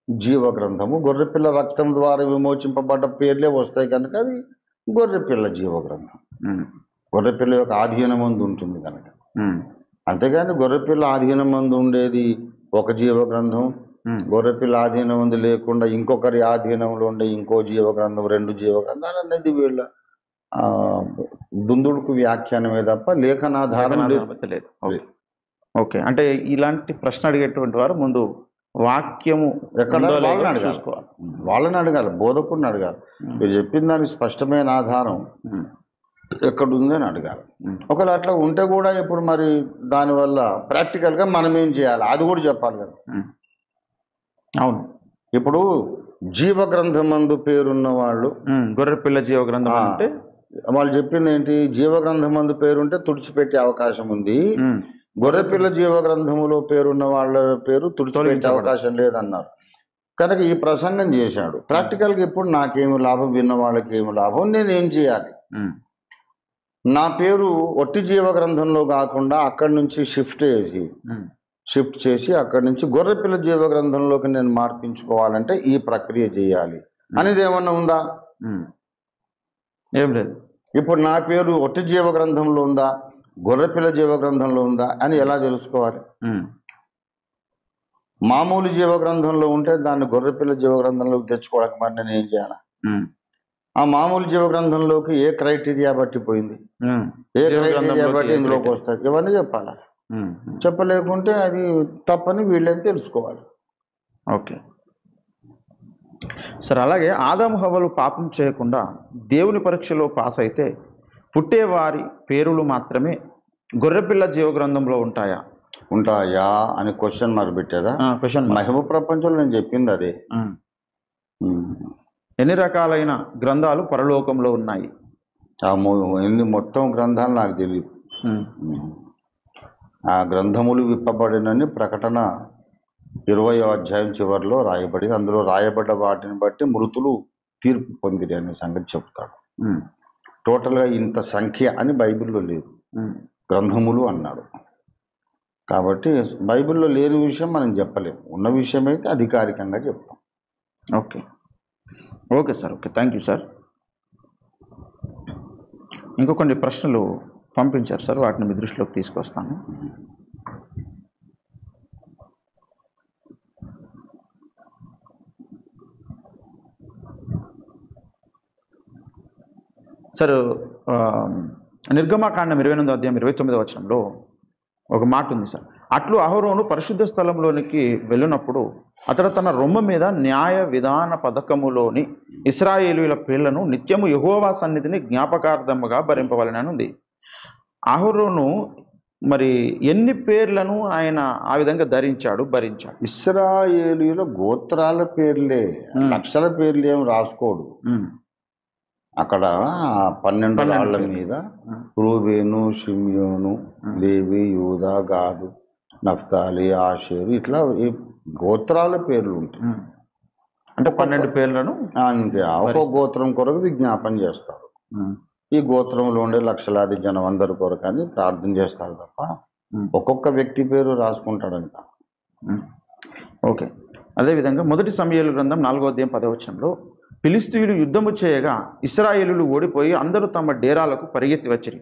జీవ గ్రంథము. గొర్రెపిల్ల రక్తం ద్వారా విమోచింపబడ్డ పేర్లే వస్తాయి కనుక అది గొర్రెపిల్ల జీవ గ్రంథం. గొర్రెపిల్ల యొక్క ఆధీనం మందు ఉంటుంది కనుక. అంతేగాని గొర్రెపిల్ల ఆధీనం మందు ఉండేది ఒక జీవ గ్రంథం, గొర్రెపిల్ల ఆధీనం మందు లేకుండా ఇంకొకరి ఆధీనంలో ఉండే ఇంకో జీవ గ్రంథం, 2 జీవ గ్రంథాలు అనేది వీళ్ళ దుందుడుకు వ్యాఖ్యానమే తప్ప లేఖనాధారం లేదు. ఓకే, అంటే ఇలాంటి ప్రశ్న అడిగేటువంటి వారు ముందు వాక్యము ఎక్కడ వాళ్ళని అడగాలి, బోధకుడిని అడగాలి. మీరు చెప్పిన దానికి స్పష్టమైన ఆధారం ఎక్కడుంది అని అడగాలి. ఒకవేళ అట్లా ఉంటే కూడా ఇప్పుడు మరి దానివల్ల ప్రాక్టికల్గా మనం ఏం చేయాలి అది కూడా చెప్పాలి కదా. అవును, ఇప్పుడు జీవ గ్రంథమందు పేరున్న వాళ్ళు, గొర్రెపిల్ల జీవ గ్రంథం అంటే వాళ్ళు చెప్పింది ఏంటి, జీవ గ్రంథమందు పేరుంటే తుడిచిపెట్టే అవకాశం ఉంది, గొర్రెపిల్ల జీవ గ్రంథములో పేరున్న వాళ్ళ పేరు తుడిచిపెట్టే అవకాశం లేదన్నారు. కనుక ఈ ప్రసంగం చేశాడు. ప్రాక్టికల్గా ఇప్పుడు నాకేమి లాభం, విన్న వాళ్ళకి ఏమి లాభం, నేను ఏం చేయాలి? నా పేరు ఒట్టి జీవ గ్రంథంలో కాకుండా అక్కడి నుంచి షిఫ్ట్ చేసి అక్కడి నుంచి గొర్రెపిల్ల జీవ గ్రంథంలోకి నేను మార్పించుకోవాలంటే ఈ ప్రక్రియ చేయాలి అనేది ఏమన్నా ఉందా? ఏం లేదు. ఇప్పుడు నా పేరు ఒట్టి జీవ గ్రంథంలో ఉందా, గొర్రెపిల్ల జీవ గ్రంథంలో ఉందా అని ఎలా తెలుసుకోవాలి? మామూలు జీవ గ్రంథంలో ఉంటే దాన్ని గొర్రెపిల్ల జీవ గ్రంథంలోకి తెచ్చుకోవడానికి మరి నేను ఏం చేయాలి? ఆ మామూలు జీవ గ్రంథంలోకి ఏ క్రైటీరియా బట్టి పోయింది, ఏ క్రైటీరియా బట్టి ఇందులోకి వస్తుంది, ఇవన్నీ చెప్పాలా? చెప్పలేకుంటే అది తప్పని వీళ్ళని తెలుసుకోవాలి. ఓకే సార్, అలాగే ఆదాము హవ్వలు పాపం చేయకుండా దేవుని పరీక్షలో పాస్ అయితే పుట్టేవారి పేరులు మాత్రమే గొర్రెపిల్ల జీవ గ్రంథంలో ఉంటాయా అని క్వశ్చన్ మార్క్ పెట్టారా? క్వశ్చన్ మహిమ ప్రపంచంలో నేను చెప్పింది అదే. ఎన్ని రకాలైన గ్రంథాలు పరలోకంలో ఉన్నాయి? ఎన్ని మొత్తం గ్రంథాలు నాకు తెలియదు. ఆ గ్రంథములు విప్పబడినని ప్రకటన 20వ అధ్యాయం చివరిలో రాయబడి, అందులో రాయబడ్డ వాటిని బట్టి మృతులు తీర్పు పొందిరి అనే సంగతి చెప్తాడు. టోటల్గా ఇంత సంఖ్య అని బైబిల్లో లేదు, గ్రంథములు అన్నాడు. కాబట్టి బైబిల్లో లేని విషయం మనం చెప్పలేము, ఉన్న విషయం అయితే అధికారికంగా చెప్తాం. Okay sir, okay, thank you sir. ఇంకో కొన్ని ప్రశ్నలు పంపించారు సార్, వాటిని మీ దృష్టిలోకి తీసుకొస్తాను. సార్, నిర్గమకాండం 28వ అధ్యాయం 29వ వచనంలో ఒక మాట ఉంది సార్. అట్లు అహరోను పరిశుద్ధ స్థలంలోనికి వెళ్ళినప్పుడు అతడు తన రొమ్మ మీద న్యాయ విధాన పథకములోని ఇశ్రాయేలీయుల పేర్లను నిత్యము యెహోవా సన్నిధిని జ్ఞాపకార్థముగా భరింపవలెనని ఉంది. అహరోను మరి ఎన్ని పేర్లను ఆయన ఆ విధంగా భరించాడు? ఇశ్రాయేలీయుల గోత్రాల పేర్లే, లక్షల పేర్లు ఏం రాసుకోడు. అక్కడ 12 రాళ్ల మీద రూబేను, షిమ్యోను, లేవి, యూదా, గాదు, నఫ్తాలి, ఆషేరు, ఇట్లా గోత్రాల పేర్లు ఉంటాయి. అంటే 12 పేర్లను అంతే ఒక్కో గోత్రం కొరకు విజ్ఞాపన చేస్తారు. ఈ గోత్రంలో ఉండే లక్షలాది జనం అందరి కొరకు అని ప్రార్థన చేస్తారు తప్ప ఒక్కొక్క వ్యక్తి పేరు రాసుకుంటాడంట. ఓకే, అదేవిధంగా 1 సమూయేలు గ్రంథం 4వ అధ్యాయం 10వ వచనంలో ఫిలిష్తీయులు యుద్ధము చేయగా ఇశ్రాయేలులు ఓడిపోయి అందరూ తమ డేరాలకు పరిగెత్తి వచ్చిరి.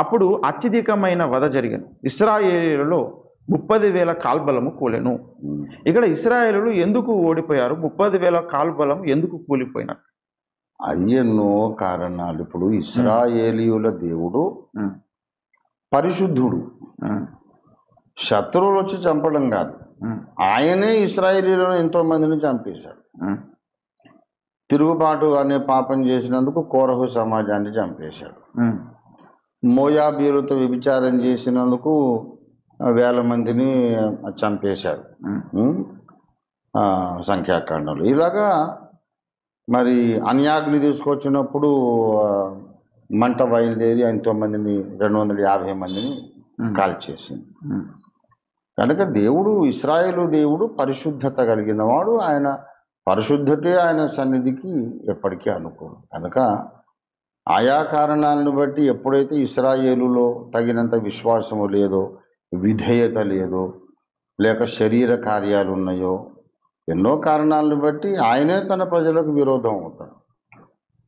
అప్పుడు అత్యధికమైన వధ జరిగాను. ఇశ్రాయేలులో 30,000 కాల్బలము కూలెను. ఇక్కడ ఇశ్రాయేలులు ఎందుకు ఓడిపోయారు? 30,000 కాల్బలం ఎందుకు కూలిపోయినారు? అది ఎన్నో కారణాలు. ఇప్పుడు ఇశ్రాయేలీయుల దేవుడు పరిశుద్ధుడు, శత్రువులు వచ్చి చంపడం కాదు, ఆయనే ఇశ్రాయేలీయులను ఎంతో మందిని చంపేశాడు. తిరుగుబాటు అనే పాపం చేసినందుకు కోరహు సమాజాన్ని చంపేశాడు. మోయాబీయులతో వ్యభిచారం చేసినందుకు 1000 మందిని చంపేశాడు సంఖ్యాకాండంలో. ఇలాగా మరి అన్యాగ్ని తీసుకొచ్చినప్పుడు మంట బయలుదేరి ఎంతో మందిని 250 మందిని కాల్చేసింది. కనుక దేవుడు, ఇశ్రాయేలు దేవుడు పరిశుద్ధత కలిగిన వాడు. ఆయన పరిశుద్ధతే ఆయన సన్నిధికి ఎప్పటికీ అనుకోడు. కనుక ఆయా కారణాలను బట్టి ఎప్పుడైతే ఇశ్రాయేలులో తగినంత విశ్వాసము లేదో, విధేయత లేదో, లేక శరీర కార్యాలు ఉన్నాయో, ఎన్నో కారణాలను బట్టి ఆయనే తన ప్రజలకు విరోధం అవుతాడు,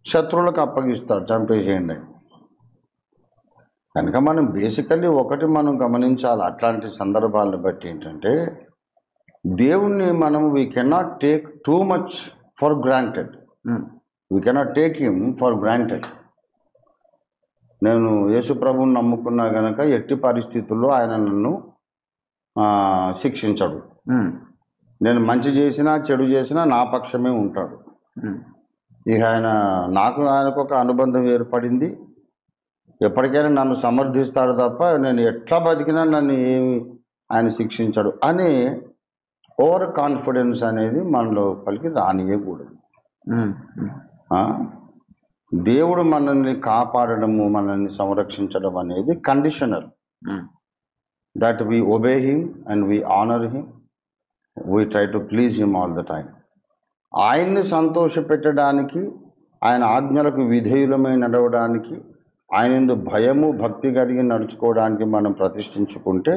శత్రువులకు అప్పగిస్తాడు, చంపేసేయండి. కనుక మనం బేసికల్లీ ఒకటి మనం గమనించాలి అట్లాంటి సందర్భాలను బట్టి ఏంటంటే, దేవుణ్ణి మనం we cannot take too much for granted. We cannot take him for granted. నేను యేసు ప్రభువుని నమ్ముకున్నా కనుక ఎట్టి పరిస్థితుల్లో ఆయన నన్ను శిక్షించడు. నేను మంచి చేసినా చెడు చేసినా నా పక్షమే ఉంటాడు. ఇక ఆయనకు ఒక అనుబంధం ఏర్పడింది. ఎప్పటికైనా నన్ను సమర్థిస్తాడు తప్ప నేను ఎట్లా బతికినా నన్ను ఏమి ఆయన శిక్షించడు అనే ఓవర్ కాన్ఫిడెన్స్ అనేది మనలో పలికి రానియకూడదు. దేవుడు మనల్ని కాపాడడము, మనల్ని సంరక్షించడం అనేది conditional. That we obey him and we honour him, we try to please him all the time. ఆయన్ని సంతోషపెట్టడానికి, ఆయన ఆజ్ఞలకు విధేయులమై నడవడానికి, ఆయన యందు భయము భక్తి కలిగి నడుచుకోవడానికి మనం ప్రతిష్ఠించుకుంటే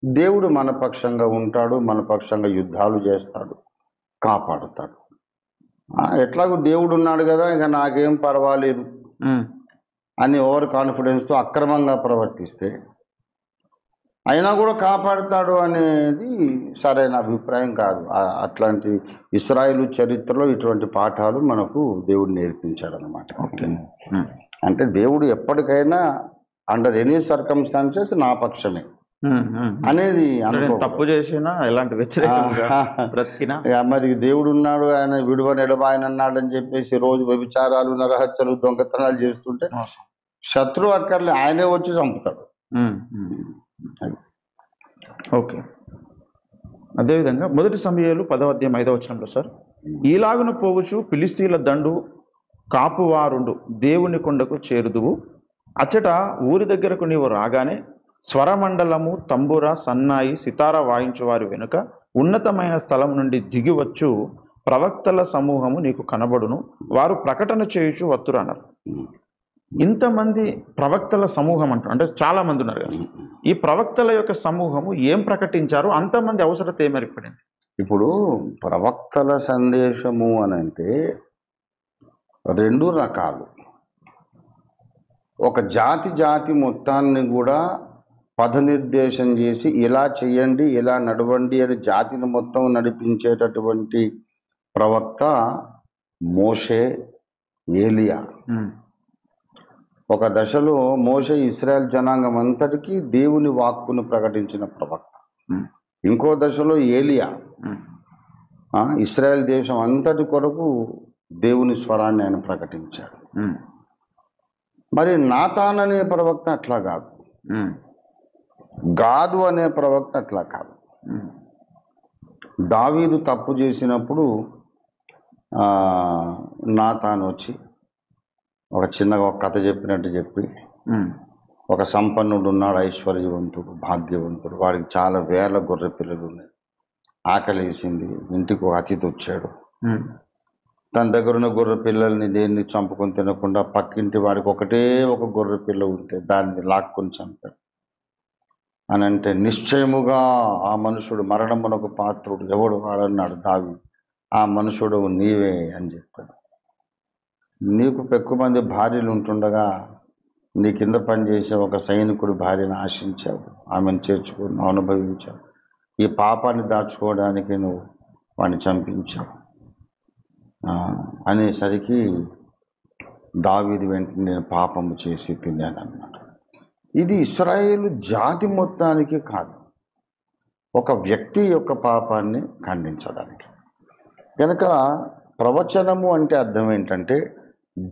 దేవుడు మన పక్షంగా ఉంటాడు, మన పక్షంగా యుద్ధాలు చేస్తాడు, కాపాడుతాడు. ఎట్లాగో దేవుడు ఉన్నాడు కదా, ఇక నాకేం పర్వాలేదు అని ఓవర్ కాన్ఫిడెన్స్తో అక్రమంగా ప్రవర్తిస్తే అయినా కూడా కాపాడుతాడు అనేది సరైన అభిప్రాయం కాదు. అట్లాంటి ఇశ్రాయేలు చరిత్రలో ఇటువంటి పాఠాలు మనకు దేవుడు నేర్పించాడు అన్నమాట. అంటే దేవుడు ఎప్పటికైనా అండర్ ఎనీ సర్కమ్స్టాన్సెస్ నా పక్షమే అనేది తప్పు చేసినా ఎలాంటి బ్రతికినా మరి దేవుడు ఉన్నాడు, ఆయన విడువని ఎడబాయన అన్నాడు అని చెప్పేసి రోజు వ్యభిచారాలు, నరహత్యలు, దొంగతనాలు చేస్తుంటే శత్రువు అక్కర్లే, ఆయనే వచ్చి చంపుతాడు. ఓకే. అదేవిధంగా 1 సమూయేలు 10వ అధ్యాయం 5వ వచనంలో సార్, ఈలాగున పోవచ్చు ఫిలిస్తీన్ల దండు కాపువారుండు దేవుని కొండకు చేరుదువు, అచ్చట ఊరి దగ్గరకు నీవు రాగానే స్వరమండలము, తంబుర, సన్నాయి, సితార వాయించు వారి వెనుక ఉన్నతమైన స్థలం నుండి దిగివచ్చు ప్రవక్తల సమూహము నీకు కనబడును, వారు ప్రకటన చేయుచు వత్తురు అన్నారు. ఇంతమంది ప్రవక్తల సమూహం అంటారు, అంటే చాలా మంది ఉన్నారు కదా. ఈ ప్రవక్తల యొక్క సమూహము ఏం ప్రకటించారు? అంతమంది అవసరత ఏమేర్పడింది? ఇప్పుడు ప్రవక్తల సందేశము అని అంటే 2 రకాలు. ఒక జాతి మొత్తాన్ని కూడా పథనిర్దేశం చేసి ఇలా చేయండి, ఇలా నడవండి అని జాతిని మొత్తం నడిపించేటటువంటి ప్రవక్త మోషే, ఏలియా. ఒక దశలో మోషే ఇశ్రాయేల్ జనాంగం అంతటికీ దేవుని వాక్కును ప్రకటించిన ప్రవక్త. ఇంకో దశలో ఏలియా ఇశ్రాయేల్ దేశం అంతటి కొరకు దేవుని స్వరాన్ని ఆయన ప్రకటించాడు. మరి నాతాన్ అనే ప్రవక్త అట్లా కాదు, గాదు అనే ప్రవక్త అట్లా కాదు. దావీదు తప్పు చేసినప్పుడు నాతాన్ వచ్చి ఒక చిన్నగా ఒక కథ చెప్పినట్టు చెప్పి, ఒక సంపన్నుడు ఉన్నాడు, ఐశ్వర్యవంతుడు, భాగ్యవంతుడు, వాడికి చాలా వేల గొర్రె పిల్లలు ఉన్నాయి. ఆకలి వేసింది, ఇంటికి ఒక అతిథి వచ్చాడు. తన దగ్గర ఉన్న గొర్రె పిల్లల్ని దేన్ని చంపుకొని తినకుండా పక్కింటి వాడికి ఒకటే ఒక గొర్రె పిల్ల ఉంటే దాన్ని లాక్కొని చంపాడు. అని అంటే నిశ్చయముగా ఆ మనుషుడు మరణమునకు పాత్రుడు ఎవడు వాడన్నాడు దావీదు. ఆ మనుషుడు నీవే అని చెప్పాడు. నీకు పెక్కు మంది భార్యలు ఉంటుండగా నీ కింద పనిచేసే ఒక సైనికుడి భార్యను ఆశించావు, ఆమెను చేర్చుకుని అనుభవించావు. ఈ పాపాన్ని దాచుకోవడానికి నువ్వు వాడిని చంపించావు అనేసరికి దావీదు వెంటనే నేను పాపము చేసి తిన్నానన్నాడు. ఇది ఇశ్రాయేలు జాతి మొత్తానికి కాదు, ఒక వ్యక్తి యొక్క పాపాన్ని ఖండించడానికి. కనుక ప్రవచనము అంటే అర్థం ఏంటంటే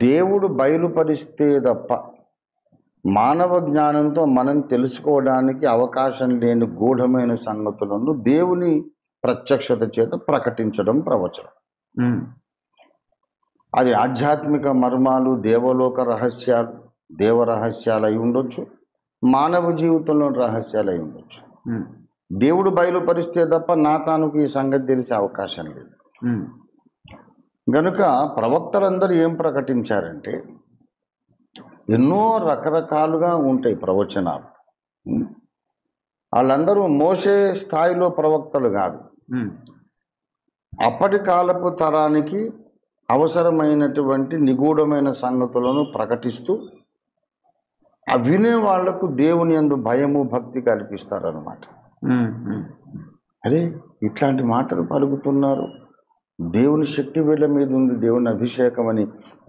దేవుడు బయలుపరిస్తే తప్ప మానవ జ్ఞానంతో మనం తెలుసుకోవడానికి అవకాశం లేని గూఢమైన సంగతులను దేవుని ప్రత్యక్షత చేత ప్రకటించడం ప్రవచనం. అది ఆధ్యాత్మిక మర్మాలు, దేవలోక రహస్యాలు, దేవరహస్యాలు అయి ఉండొచ్చు, మానవ జీవితంలో రహస్యాలు అయి ఉండొచ్చు. దేవుడు బయలుపరిస్తే తప్ప నాతానుకు ఈ సంగతి తెలిసే అవకాశం లేదు. గనుక ప్రవక్తలందరూ ఏం ప్రకటించారంటే, ఎన్నో రకరకాలుగా ఉంటాయి ప్రవచనాలు. వాళ్ళందరూ మోసే స్థాయిలో ప్రవక్తలు కాదు. అప్పటి కాలపు తరానికి అవసరమైనటువంటి నిగూఢమైన సంగతులను ప్రకటిస్తూ ఆ వినే వాళ్లకు దేవుని యందు భయము భక్తి కల్పిస్తారన్నమాట. అరే ఇట్లాంటి మాటలు పలుకుతున్నారు, దేవుని శక్తి వీళ్ళ మీద ఉంది, దేవుని అభిషేకం అని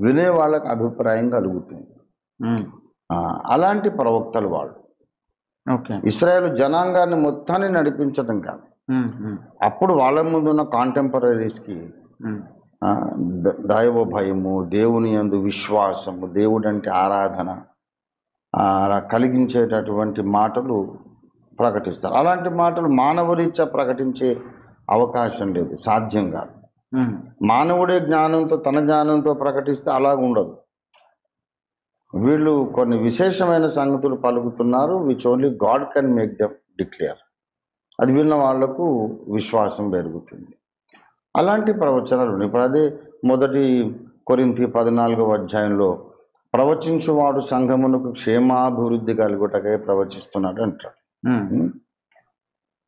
వినే వాళ్ళకు అభిప్రాయం కలుగుతుంది. అలాంటి ప్రవక్తలు వాళ్ళు. ఇశ్రాయేలు జనాంగాన్ని మొత్తాన్ని నడిపించడం కాదు. అప్పుడు వాళ్ళ ముందున్న కాంటెంపరీస్కి దైవ భయము, దేవుని యందు విశ్వాసము, దేవుడు అంటే ఆరాధన అలా కలిగించేటటువంటి మాటలు ప్రకటిస్తారు. అలాంటి మాటలు మానవరీత్యా ప్రకటించే అవకాశం లేదు, సాధ్యం కాదు. మానవుడే జ్ఞానంతో తన జ్ఞానంతో ప్రకటిస్తే అలాగ ఉండదు. వీళ్ళు కొన్ని విశేషమైన సంగతులు పలుకుతున్నారు, which only God can make them declare. అది విన్న వాళ్లకు విశ్వాసం పెరుగుతుంది. అలాంటి ప్రవచనాలు ఉన్నాయి. ఇప్పుడు అదే మొదటి కొరింథీ 14వ అధ్యాయంలో ప్రవచించువాడు సంఘమునకు క్షేమాభివృద్ధి కలుగుటకై ప్రవచిస్తున్నాడు అంటాడు.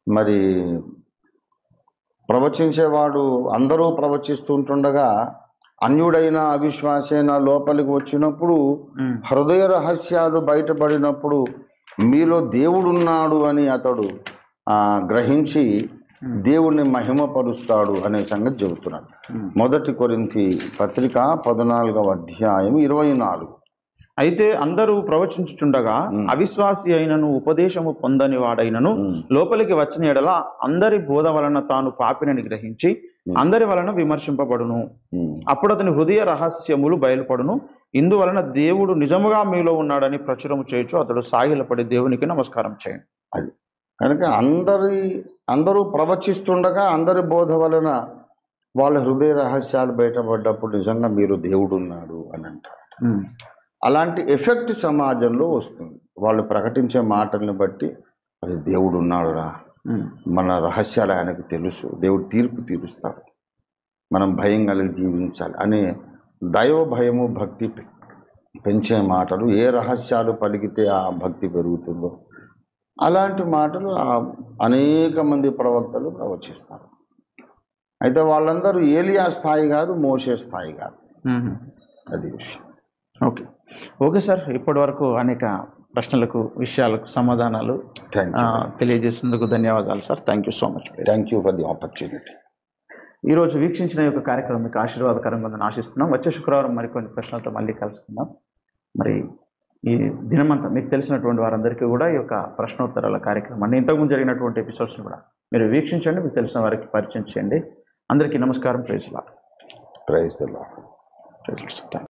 మరి ప్రవచించేవాడు అందరూ ప్రవచిస్తుంటుండగా అన్యుడైన అవిశ్వాసైన లోపలికి వచ్చినప్పుడు హృదయ రహస్యాలు బయటపడినప్పుడు మీలో దేవుడున్నాడు అని అతడు గ్రహించి దేవుణ్ణి మహిమపరుస్తాడు అనే సంగతి చెబుతున్నాడు. మొదటి కొరింథీ పత్రిక 14వ అధ్యాయం 24. అయితే అందరూ ప్రవచించుచుండగా అవిశ్వాసి అయినను ఉపదేశము పొందని వాడైనను లోపలికి వచ్చిన ఎడల అందరి బోధ వలన తాను పాపినని గ్రహించి అందరి వలన విమర్శింపబడును. అప్పుడు అతని హృదయ రహస్యములు బయలుపడును. ఇందువలన దేవుడు నిజముగా మీలో ఉన్నాడని ప్రచురము చేయొచ్చు. అతడు సాగిలపడి దేవునికి నమస్కారం చేయండి. అది కనుక అందరూ ప్రవచిస్తుండగా అందరి బోధ వలన వాళ్ళ హృదయ రహస్యాలు బయటపడ్డప్పుడు నిజంగా మీరు దేవుడు ఉన్నాడు అని అంటారు. అలాంటి ఎఫెక్ట్ సమాజంలో వస్తుంది. వాళ్ళు ప్రకటించే మాటల్ని బట్టి అది దేవుడు ఉన్నాడురా, మన రహస్యాలు ఆయనకు తెలుసు, దేవుడు తీర్పు తీరుస్తాడు, మనం భయం కలిగి జీవించాలి అనే దైవ భయము భక్తి పెంచే మాటలు. ఏ రహస్యాలు పలికితే ఆ భక్తి పెరుగుతుందో అలాంటి మాటలు అనేక మంది ప్రవక్తలు ప్రవచిస్తారు. అయితే వాళ్ళందరూ ఏలియా స్థాయి కాదు, మోషే స్థాయి కాదు. అది విషయం. ఓకే సార్, ఇప్పటి వరకు అనేక ప్రశ్నలకు విషయాలకు సమాధానాలు తెలియజేసినందుకు ధన్యవాదాలు sir. Thank you so much. Thank you for the opportunity. ఈరోజు వీక్షించిన యొక్క కార్యక్రమం మీకు ఆశీర్వాదకరంగా ఉందని ఆశిస్తున్నాం. వచ్చే శుక్రవారం మరికొన్ని ప్రశ్నలతో మళ్ళీ కలుసుకుందాం. మరి ఈ దినమంతా మీకు తెలిసినటువంటి వారందరికీ కూడా ఈ యొక్క ప్రశ్నోత్తరాల కార్యక్రమాన్ని ఇంతకుముందు జరిగినటువంటి ఎపిసోడ్స్ని కూడా మీరు వీక్షించండి, మీకు తెలిసిన వారికి పరిచయం చేయండి. అందరికీ నమస్కారం. Praise the lord.